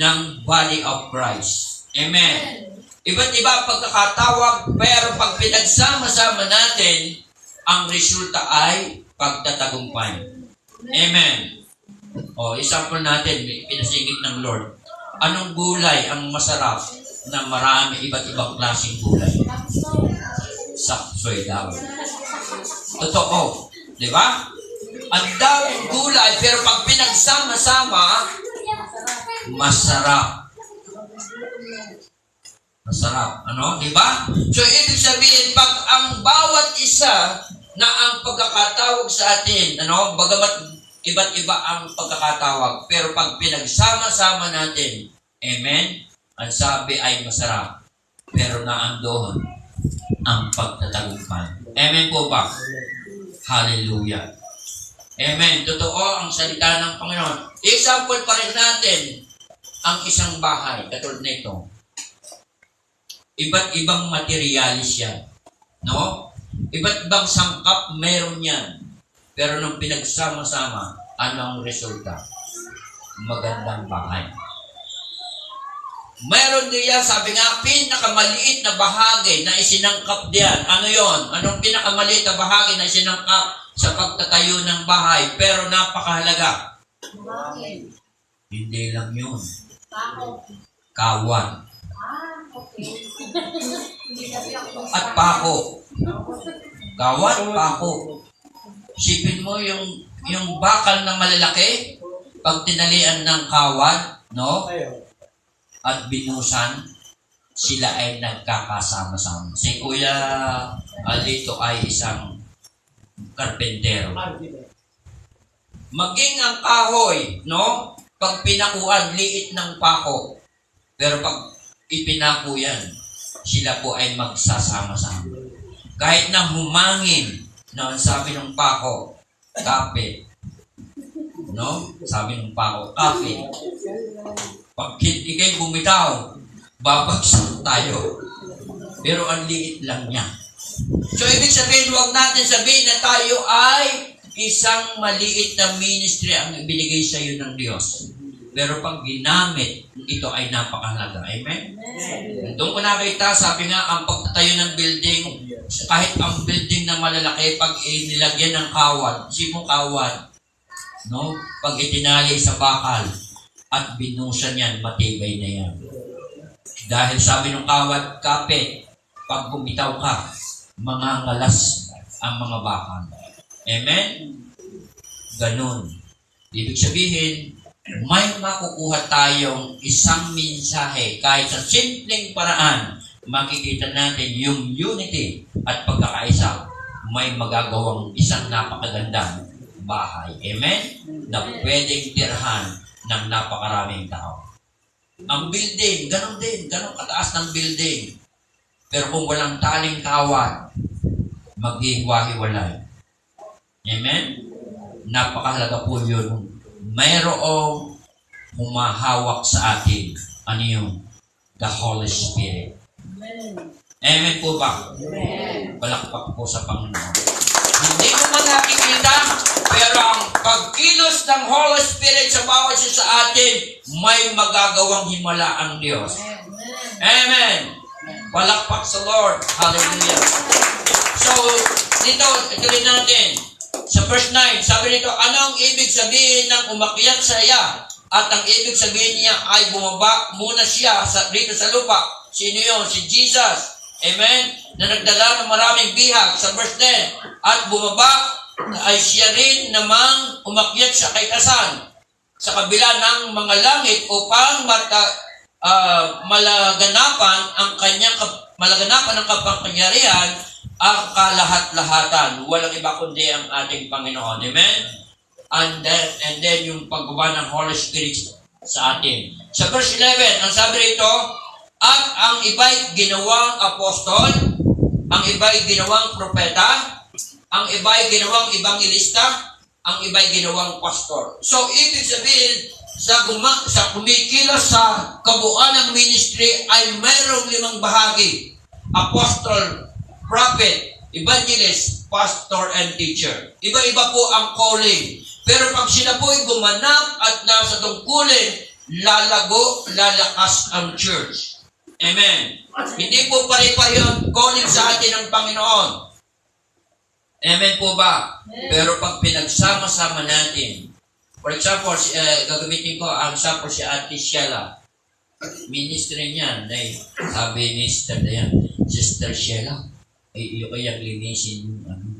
ng body of Christ. Amen. Iba't iba pagkakatawag, pero pag pinagsama-sama natin, ang resulta ay pagtatagumpay. Amen. Example natin, pinasingit ng Lord. Anong gulay ang masarap na marami iba't ibang klaseng gulay? Sapsoy daw. Totoo. Di ba? Ang daming gulay, pero pag pinagsama-sama, masarap. Masarap. Di ba? So, ibig sabihin, pag ang bawat isa na ang pagkakatawag sa atin, bagamat iba't iba ang pagkakatawag, pero pag pinagsama-sama natin, amen, ang sabi ay masarap, pero naandoon ang pagtatagumpay. Amen po ba? Hallelujah. Amen. Totoo ang salita ng Panginoon. Example pa rin natin ang isang bahay, katulad nito. Iba't ibang materialis yan. Iba't ibang sangkap meron yan. Pero nung pinagsama-sama, anong resulta? magandang bahay. Mayroon diyan, sabi nga, pinakamaliit na bahagi na isinangkap diyan. Ano yon? Anong pinakamaliit na bahagi na isinangkap sa pagtatayo ng bahay? Pero napakahalaga. Hindi lang yun. Kawan. At pako. Kawan, pako. Sipin mo yung bakal na malalaki, pag tinalian ng kawan, no? At binusan, sila ay nagkakasama-sama. Si Kuya Alito ay isang karpentero. Maging ang kahoy, no? Pag pinakuan, liit ng pako. Pero pag ipinako yan, sila po ay magsasama-sama. Kahit na humangin, no? Sabi ng pako, kape. No? Sabi ng pako, kape. Pag ikay bumitaw, babagsak tayo. Pero ang liit lang niya. So, ibig sabihin, huwag natin sabihin na tayo ay isang maliit na ministry ang ibinigay sa iyo ng Diyos. Pero pag ginamit, ito ay napakahalaga. Amen? Doon ko nakita, sabi nga, ang pagtatayo ng building, kahit ang building na malalaki, pag inilagyan ng kawan, sipong kawan, no? Pag itinali sa bakal, at binusan yan, matibay na yan. Dahil sabi ng kawat, kape, pag bumitaw ka, mangangalas ang mga bakal. Amen? Ganun. Ibig sabihin, may makukuha tayong isang mensahe kahit sa simpleng paraan, makikita natin yung unity at pagkakaisa, may magagawang isang napakagandang bahay. Amen? Na pwedeng tirhan ng napakaraming tao. Ang building, ganun din. Ganun kataas ng building. Pero kung walang taling kawan, maghihiwa-hiwalay. Amen? Napakahalaga po yun. Mayroong humahawak sa atin. Ano yun? The Holy Spirit. Amen po ba? Amen. Palakpak po sa Panginoon. Hindi mo man nakikita, pero ang pagkilos ng Holy Spirit sa bawat isa sa atin, may magagawang himala ang Diyos. Amen. Palakpak sa Lord. Hallelujah. So, dito, ituloy natin. Sa verse 9, sabi nito, anong ibig sabihin ng umakyat sa iya? At ang ibig sabihin niya ay bumaba muna siya dito sa lupa. Sino yun? Si Jesus. Amen? Na nagdala ng maraming bihag sa verse 10. At bumaba ay siya rin namang umakyat sa kaitasan sa kabila ng mga langit upang malaganapan ang kapangyarihan ang kalahat-lahatan. Walang iba kundi ang ating Panginoon. Amen? And then yung pagbaba ng Holy Spirit sa atin. Sa verse 11, ang sabi rito, at ang iba'y ginawang apostol, ang iba'y ginawang propeta, ang iba'y ginawang evangelista, ang iba'y ginawang pastor. So, ibig sabihin, sa kumikilos sa kabuuan ng ministry ay mayroong 5 bahagi. Apostol, prophet, evangelist, pastor, and teacher. Iba-iba po ang calling. Pero pag sila po ay gumanap at nasa tungkulin, lalakas ang church. Amen. Hindi po pare-pareho ang calling sa atin ng Panginoon. Amen po ba? Pero pag pinagsama-sama natin, for example, gagamitin ko ang example si Ate Sheila. Ministry niya, sabi ni Sister Sheila, iyo kayang linisin yung ano.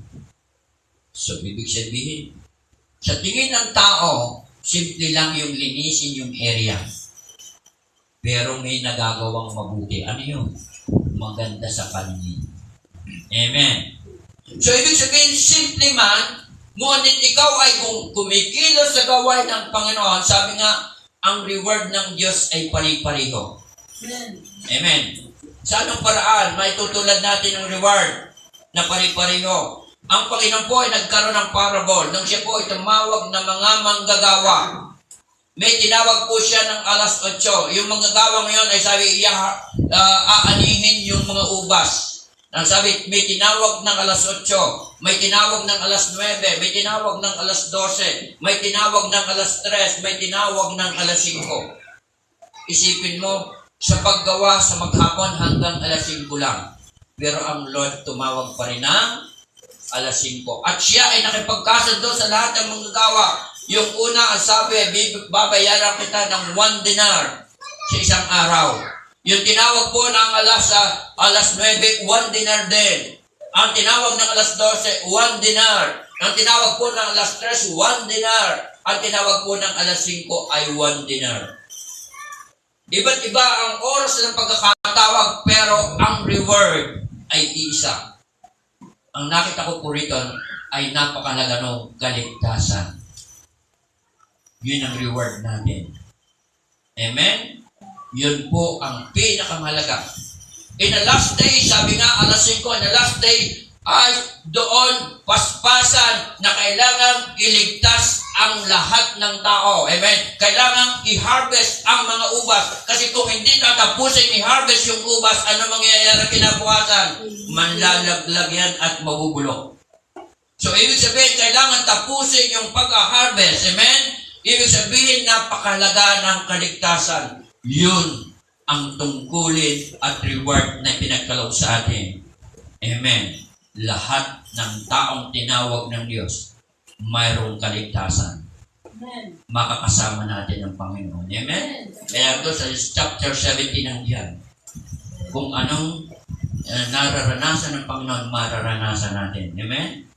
So, ibig sabihin, sa tingin ng tao, simple lang yung linisin yung area. Pero may nagagawang mabuti. Ano yun? Maganda sa paningin. Amen. So, ibig sabihin, simple man, ngunit ikaw ay kumikilos sa gawain ng Panginoon, sabi nga, ang reward ng Diyos ay pari-pariho. Amen. Sa anong paraan, may tutulad natin ng reward na pari-pariho. Ang Panginoon po ay nagkaroon ng parable nang siya po ay tumawag ng mga manggagawa. May tinawag po siya ng 8:00. Yung manggagawa ngayon ay sabi, aanihin yung mga ubas. Ang sabi, may tinawag ng alas 8, may tinawag ng alas 9, may tinawag ng alas 12, may tinawag ng alas 3, may tinawag ng alas 5. Isipin mo, sa paggawa sa maghapon hanggang alas 5 lang. Pero ang Lord tumawag pa rin ng alas 5. At siya ay nakipagkasundo sa lahat ng mga gawa. Yung una, ang sabi, babayaran kita ng 1 dinar sa isang araw. Yung tinawag po ng alas 9, 1 dinar din. Ang tinawag ng alas 12, 1 dinar. Ang tinawag po ng alas 3, 1 dinar. Ang tinawag po ng alas 5 ay 1 dinar. Iba't iba ang oras ng pagkakatawag, pero ang reward ay isa. Ang nakita ko po rito ay napakalaga ng kaligtasan. Yun ang reward natin. Amen? Yun po ang pinakamahalaga. In the last day, sabi nga alas 5, in the last day, ay doon paspasan na kailangang iligtas ang lahat ng tao. Amen? Kailangang i-harvest ang mga ubas. Kasi kung hindi tatapusin i-harvest yung ubas, ano mangyayari kinabukasan? Manlalaglag yan at mabubulok. So, ibig sabihin, kailangan tapusin yung pag-harvest. Amen? Ibig sabihin, napakalaga ng kaligtasan. Yun ang tungkulin at reward na pinagkaloob sa atin. Amen. Lahat ng taong tinawag ng Diyos, mayroong kaligtasan. Amen. Makakasama natin ang Panginoon. Amen? Kaya ito sa chapter 17 ng diyan, kung anong nararanasan ng Panginoon, mararanasan natin. Amen?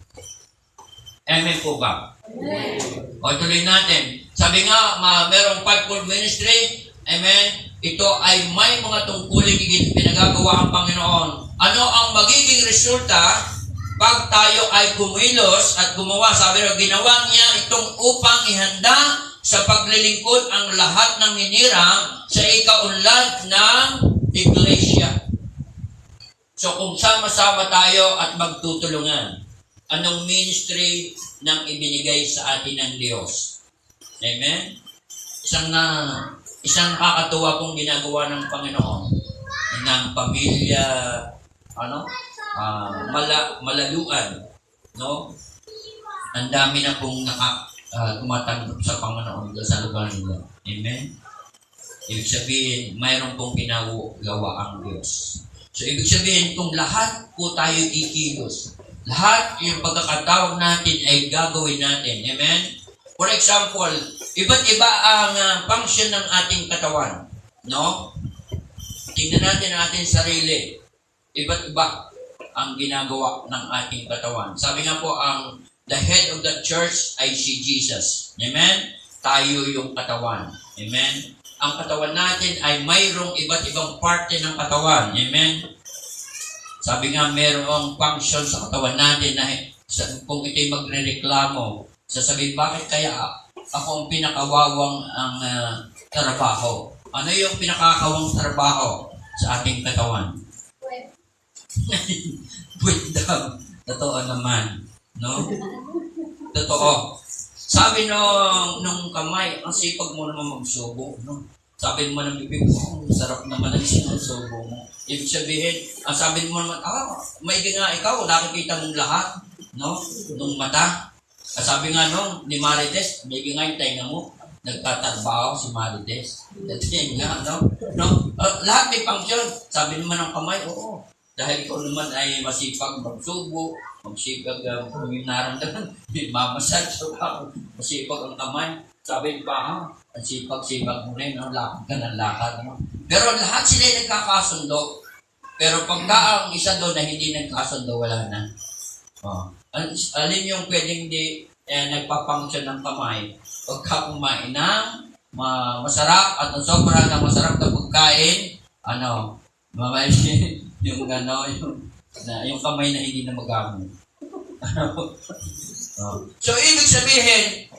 Amen po ba? Amen. O tuloy natin. Sabi nga, merong fivefold ministry. Amen? Ito ay may mga tungkulin pinagagawa ang Panginoon. Ano ang magiging resulta pag tayo ay kumilos at gumawa? Sabi rin, ginawa niya itong upang ihanda sa paglilingkod ang lahat ng hinirang sa ikaunlad ng iglesia. So kung sama-sama tayo at magtutulungan, anong ministry nang ibinigay sa atin ng Diyos? Amen? Isang nakakatuwa pong ginagawa ng Panginoon ng pamilya, malaluan, no? Ang dami na pong tumatanggap sa Panginoon sa lugar nila. Amen? Ibig sabihin, mayroon pong ginagawa ang Diyos. So, ibig sabihin, kung lahat po tayo ikilos, lahat yung pagkakatawag natin ay gagawin natin. Amen? For example, iba't iba ang function ng ating katawan. No? Tingnan natin ang ating sarili. Iba't iba ang ginagawa ng ating katawan. Sabi nga po, the head of the church ay si Jesus. Amen? Tayo yung katawan. Amen? Ang katawan natin ay mayroong iba't ibang parte ng katawan. Amen? Sabi nga, mayroong function sa katawan natin na kung ito'y magre-reklamo, sasabihin, bakit kaya ako ang pinakawawang trabaho? Ano yung pinakakawang trabaho sa ating katawan? Wait down. Totoo naman. No? Totoo. Sabi nung kamay, ang sipag mo naman magsubo. No? Sabi mo ng bibig mo, sarap naman ang sinusubo mo. Ibig sabihin, ang sabi mo naman, maigi nga ikaw, nakikita mong lahat. No? Nung mata. Sabi nga ni Marites, maigi nga yung tainga mo. Nagtatrabaho si Marites. Dating nga, no? Lahat may function. Sabi naman ng kamay, oo. Dahil ikaw naman ay masipag magsubo, magsipag yung naramdaman, mamasad, masipag ang kamay. Sabi pa, ang sipag-sipag mo rin, lakad ka ng lakad. No? Pero lahat sila nagkakasundo. Pero pagka ang isa doon na hindi nagkasundo, wala na. Alin yung pwedeng di nagpapunction ng kamay? Pagka kumain ng masarap at sobra ng masarap na pagkain, yung kamay na hindi na magamit. So, ibig sabihin,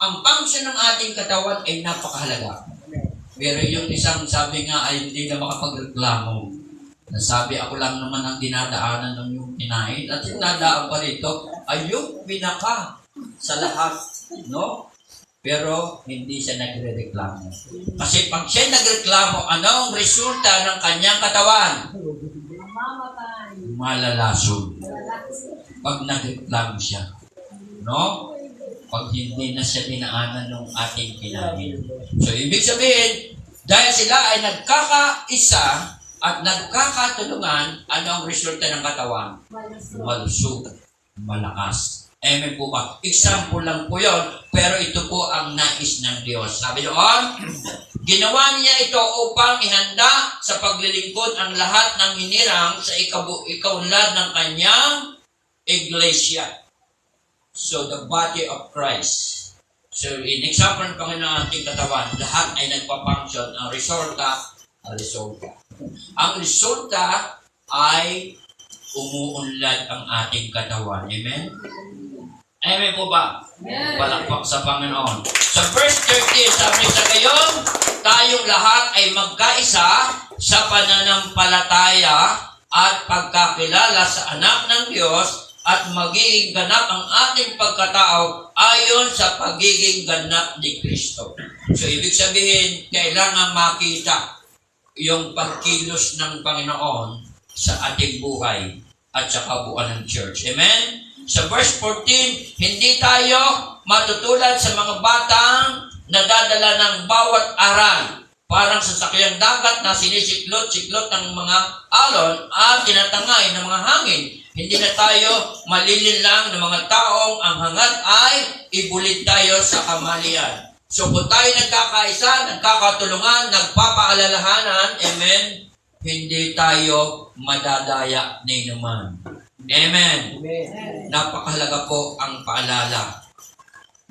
ang function ng ating katawan ay napakahalaga. Pero yung isang sabi nga ay hindi na makapagreklamo. Nasabi, ako lang naman ang dinadaanan ng yung kinain. At yung nadaan pa rito ay yung pinaka sa lahat. No? Pero hindi siya nagre-reklamo. Kasi pag siya nagreklamo, ano ang resulta ng kanyang katawan? malalason. Pag nagreklamo siya. No? Pag hindi na siya dinaanan ng ating kinahin. So, ibig sabihin, dahil sila ay nagkakaisa at nagkakatulungan, ano ang resulta ng katawan? Malusog, malakas. Amen po ba? Example lang po yun, pero ito po ang nais ng Diyos. Sabi doon, ginawa niya ito upang ihanda sa paglilingkod ang lahat ng hinirang sa ikaunlad ng kanyang iglesia. So, the body of Christ. So, in example ng Panginoon ating katawan, lahat ay nagpa-function. Ang resulta. Ang resulta ay umuunlad ang ating katawan. Amen? Amen po ba? Palakpak sa Panginoon. Sa verse 13, sabi sa gayon, tayong lahat ay magkaisa sa pananampalataya at pagkakilala sa anak ng Diyos at magiging ganap ang ating pagkatao ayon sa pagiging ganap ni Kristo. So, ibig sabihin, kailangan makita yung pagkilos ng Panginoon sa ating buhay at sa kabuuan ng church. Amen? Sa verse 14, hindi tayo matutulad sa mga batang nadadala ng bawat aral, parang sasakyang dagat na sinisiklot-siklot ng mga alon at tinatangay ng mga hangin. Hindi na tayo malilinlang ng mga taong ang hangat ay ibulit tayo sa kamalian. So kung tayo nagkakaisa, nagkakatulungan, nagpapaalalahanan, amen, hindi tayo madadaya ni naman. Amen. Napakahalaga po ang paalala.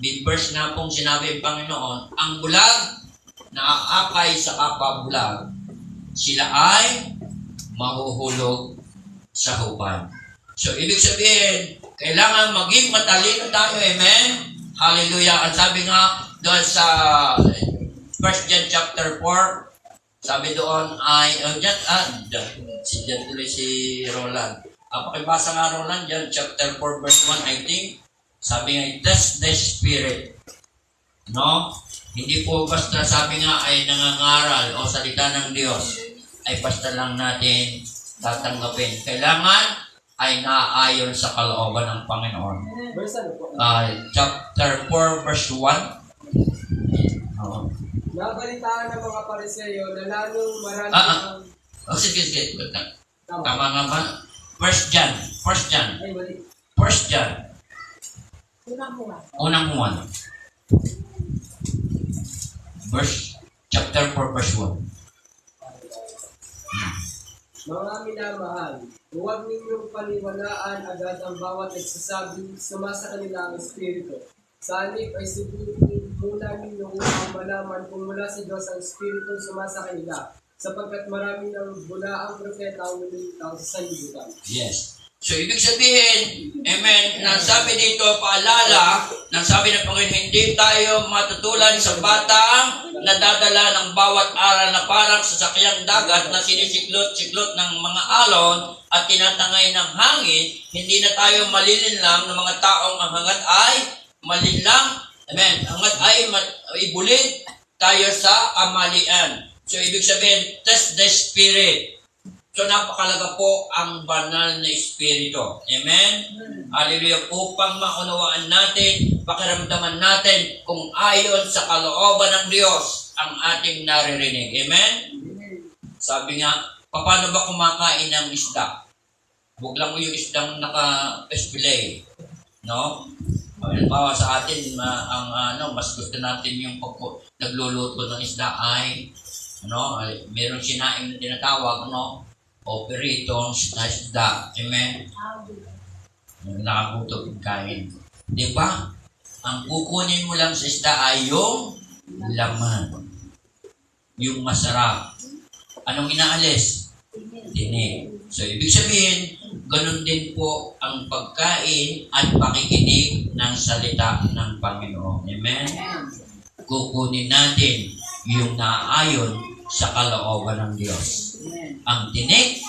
Mid-verse na pong sinabi ng Panginoon, ang bulag na aakay sa kapabulag, sila ay mahuhulog sa hubad. So, ibig sabihin, kailangan maging matalino tayo. Amen? Hallelujah. Ang sabi nga doon sa 1 John chapter 4, sabi doon ay, Diyan tuloy si Roland. Pakibasa nga Roland, John chapter 4 verse 1, I think. Sabi nga, test the spirit. No? Hindi po basta sabi nga ay nangangaral o salita ng Diyos, ay basta lang natin tatanggapin. Kailangan ay naaayon sa kalooban ng Panginoon. Chapter 4 verse 1. Nabalitaan ng mga Pariseo na lalong marami Sige. Tama nga ba? 1 John. Unang Juan. Chapter 4 verse 1. Mga minamahal, huwag ninyong paniwalaan agad ang bawat nagsasabing sumasa kanila ang Espiritu. Sa halip ay subukin muna ninyo upang malaman kung mula sa Diyos ang Espiritu sumasa kanila, sapagkat marami ng bulaang propeta ang lumilitaw sa sanlibutan. Yes. So, ibig sabihin, amen, nang sabi dito, paalala, nang sabi ng Panginoon, hindi tayo matutulan sa batang nadadala ng bawat aral na parang sasakyang dagat na sinisiklot-siklot ng mga alon at tinatangay ng hangin, hindi na tayo malilinlang ng mga taong ang hangat ay malinlang, amen, hangat ay ibulit tayo sa kamalian. So, ibig sabihin, test the spirit. So, napakalaga po ang banal na Espiritu. Amen? Hallelujah. Upang maunawaan natin, pakiramdaman natin kung ayon sa kalooban ng Diyos ang ating naririnig. Amen? Sabi nga, paano ba kumakain ng isda? Huwag lang mo yung isdang naka-display. No? Halimbawa sa atin, mas gusto natin yung nagluluto ng isda ay meron sinaing na tinatawag, operators na isda. Amen? Nakabuto pagkain. Di ba? Ang kukunin mo lang sa isda ay yung laman. Yung masarap. Anong inaalis? Tinik. So, ibig sabihin, ganun din po ang pagkain at pakikinig ng salita ng Panginoon. Amen? Kukunin natin yung naayon sa kalooban ng Diyos. Ang tinik,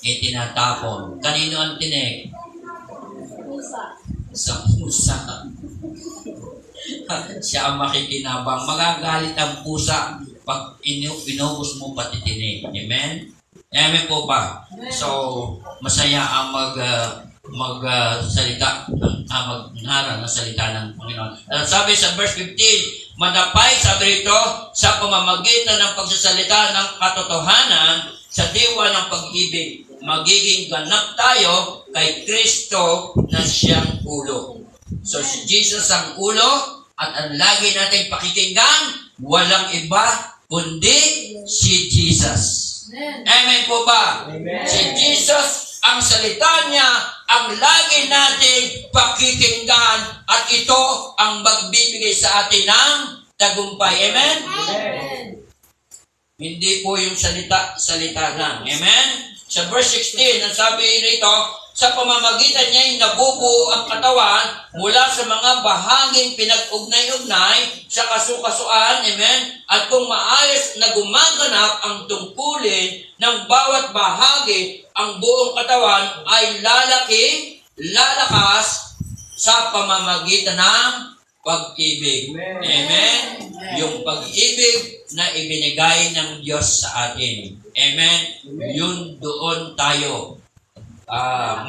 tinatapon. Kanino ang tinik? Sa pusa. Siya ang makikinabang. Magagalit ang pusa pag inubos mo pati tinik. Amen? Amen po ba? So, masaya ang magsalita, magharal ng salita ng Panginoon. At sabi sa verse 15, madapay, sabi rito, sa pamamagitan ng pagsasalita ng katotohanan sa diwa ng pag-ibig, magiging ganap tayo kay Kristo na siyang ulo. So, si Jesus ang ulo at ang lagi nating pakikinggan, walang iba kundi si Jesus. Amen po ba? Amen. Si Jesus, ang salita niya, ang lagi nating pakikinggan at ito ang magbibigay sa atin ng tagumpay. Amen? Amen. Hindi po yung salita lang. Amen? Sa verse 16, ang sabi rito, sa pamamagitan niya ay nabubuo ang katawan mula sa mga bahaging pinag-ugnay-ugnay sa kasukasuan, amen? At kung maayos na gumaganap ang tungkulin ng bawat bahagi, ang buong katawan ay lalakas sa pamamagitan ng pag-ibig. Amen? Yung pag-ibig na ibinigay ng Diyos sa atin. Amen? Yun doon tayo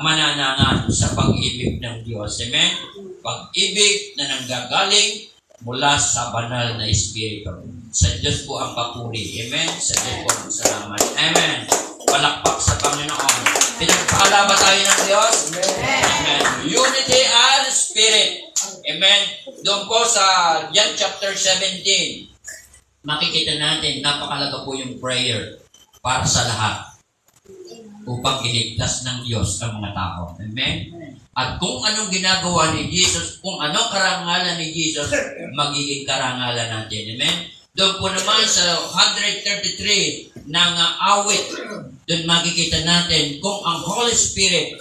mananangan sa pag-ibig ng Diyos. Amen? Pag-ibig na nanggagaling mula sa banal na Espiritu. Sa Diyos po ang papuri. Amen? Sa Diyos po ang salamat. Amen? Palakpak sa Panginoon. Pinagpala ba tayo ng Diyos? Amen. Unity and Spirit. Amen? Doon po sa John chapter 17, makikita natin, napakalaga po yung prayer para sa lahat upang iligtas ng Diyos ang mga tao. Amen? At kung anong ginagawa ni Jesus, kung anong karangalan ni Jesus, magiging karangalan natin. Amen? Doon po naman sa 133 ng awit, doon makikita natin kung ang Holy Spirit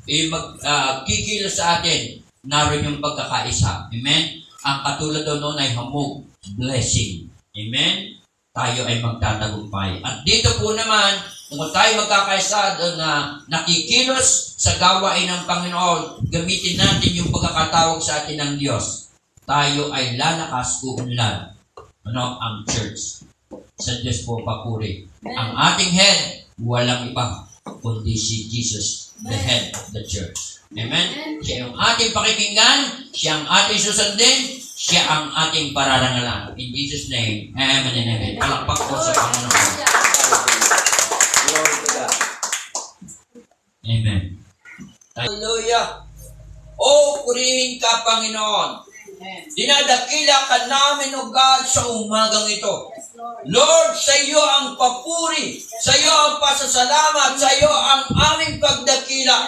ay magkikilos sa atin, naroon yung pagkakaisa. Amen? Ang katulad doon noon ay hamog, blessing. Amen? Tayo ay magtatagumpay. At dito po naman, kung tayo magkakaisa doon na nakikilos sa gawain ng Panginoon, gamitin natin yung pagkakatawag sa atin ng Diyos. Tayo ay lalakas uunlad. Ang church. Sa Diyos po papuri. Ang ating head, walang iba, kundi si Jesus, the head of the church. Amen? Siya yung ating pakikinggan, siya ang ating susundin, siya ang ating pararangalan. In Jesus' name, amen and amen. Palakpak po sa Panginoon. Amen. Hallelujah. O, purihin ka, Panginoon. Dinadakila ka namin, O God, sa umagang ito. Lord, sa iyo ang papuri, sa iyo ang pasasalamat, sa iyo ang aming pagdakila.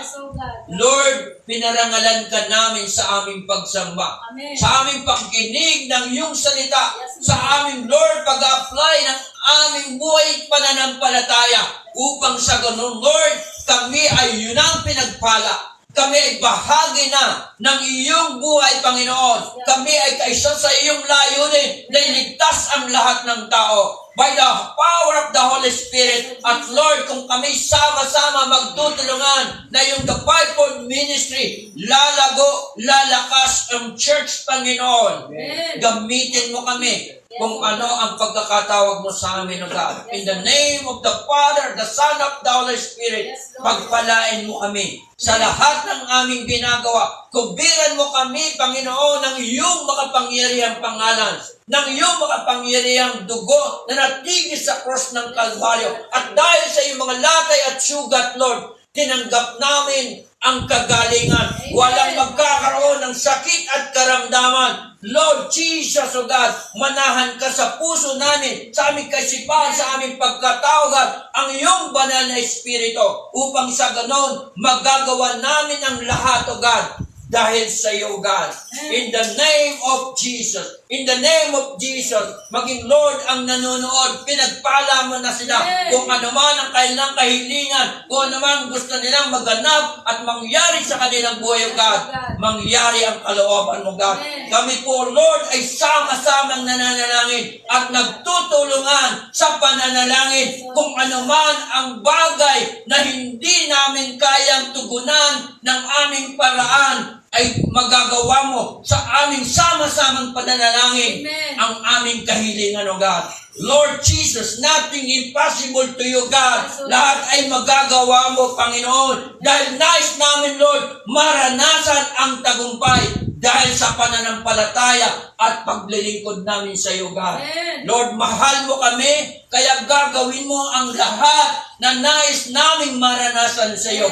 Lord, pinarangalan ka namin sa aming pagsamba, sa aming pagkinig ng iyong salita, sa aming, Lord, pag-apply ng aming buhay pananampalataya, upang sa ganun, Lord, kami ay yun ang pinagpala. Kami ay bahagi na ng iyong buhay, Panginoon. Kami ay kaisa sa iyong layunin na iligtas ang lahat ng tao by the power of the Holy Spirit. At Lord, kung kami sama-sama magtutulungan na yung the fivefold ministry, lalago, lalakas ang church, Panginoon. Gamitin mo kami kung ano ang pagkakatawag mo sa amin, O God. In the name of the Father, the Son of the Holy Spirit, pagpalain mo kami sa lahat ng aming ginagawa. Kubiran mo kami, Panginoon, ng iyong makapangyarihang pangalan, ng iyong makapangyarihang dugo na natigis sa cross ng Kalbaryo. At dahil sa iyong mga latay at sugat, Lord, tinanggap namin ang kagalingan. Walang magkakaroon ng sakit at karamdaman. Lord Jesus, O God, manahan ka sa puso namin, sa aming kaisipan, sa aming pagkatawagan, ang iyong banal na Espiritu, upang sa ganon, magagawa namin ang lahat, O God, dahil sa iyo, God. In the name of Jesus. In the name of Jesus. Maging Lord ang nanonood. Pinagpala mo na sila. Kung ano man ang kanilang kahilingan. Kung ano man gusto nilang maganap at mangyari sa kanilang buhay, God. Mangyari ang kalooban mo, God. Kami po, Lord, ay sama-samang nananalangin at nagtutulungan sa pananalangin. Kung ano man ang bagay na hindi namin kayang tugunan ng aming paraan, ay magagawa mo sa aming sama-samang pananalangin. Amen. Ang aming kahilingan, O God. Lord Jesus, nothing impossible to you, God. Lahat ay magagawa mo, Panginoon. Dahil nais namin, Lord, maranasan ang tagumpay dahil sa pananampalataya at paglilingkod namin sa iyo, God. Lord, mahal mo kami, kaya gagawin mo ang lahat na nais naming maranasan sa iyo.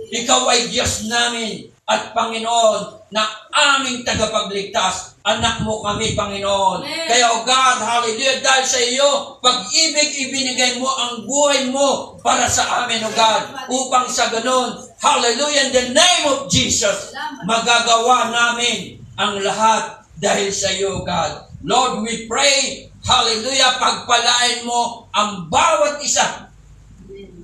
Ikaw ay Diyos namin at Panginoon na aming tagapagligtas. Anak mo kami, Panginoon. Kaya, O God, hallelujah, dahil sa iyo, pag-ibig ibinigay mo ang buhay mo para sa amin, O God, upang sa ganun, hallelujah, in the name of Jesus, magagawa namin ang lahat dahil sa iyo, God. Lord, we pray, hallelujah, pagpalain mo ang bawat isa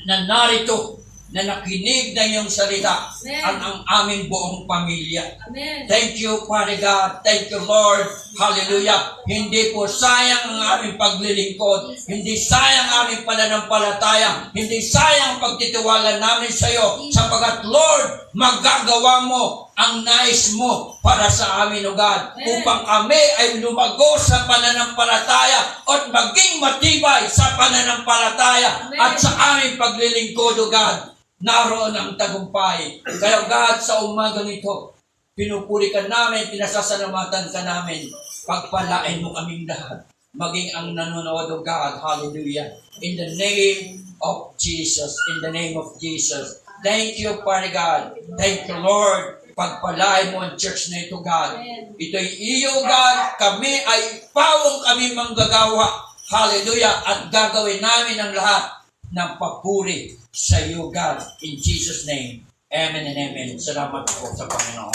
na narito, na nakinig na iyong salita at ang aming buong pamilya. Thank you, Father God. Thank you, Lord. Hallelujah. Hindi po sayang ang aming paglilingkod. Hindi sayang ang aming pananampalataya. Hindi sayang ang pagtitiwala namin sa iyo. Sapagat, Lord, magagawa mo ang nais mo para sa amin, O God, upang kami ay lumago sa pananampalataya at maging matibay sa pananampalataya at sa aming paglilingkod, O God. Naroon ang tagumpay. Kaya, God, sa umaga nito, pinupuri ka namin, pinasasalamatan ka namin. Pagpalain mo kaming lahat. Maging ang nanonood, O God. Hallelujah. In the name of Jesus. In the name of Jesus. Thank you, Father God. Thank you, Lord. Pagpalain mo ang church na ito, God. Ito'y iyo, God. Kami ay pawang kami manggagawa. Hallelujah. At gagawin namin ang lahat ng papuri sa iyo, God. In Jesus' name. Amen and amen. Salamat po sa Panginoon.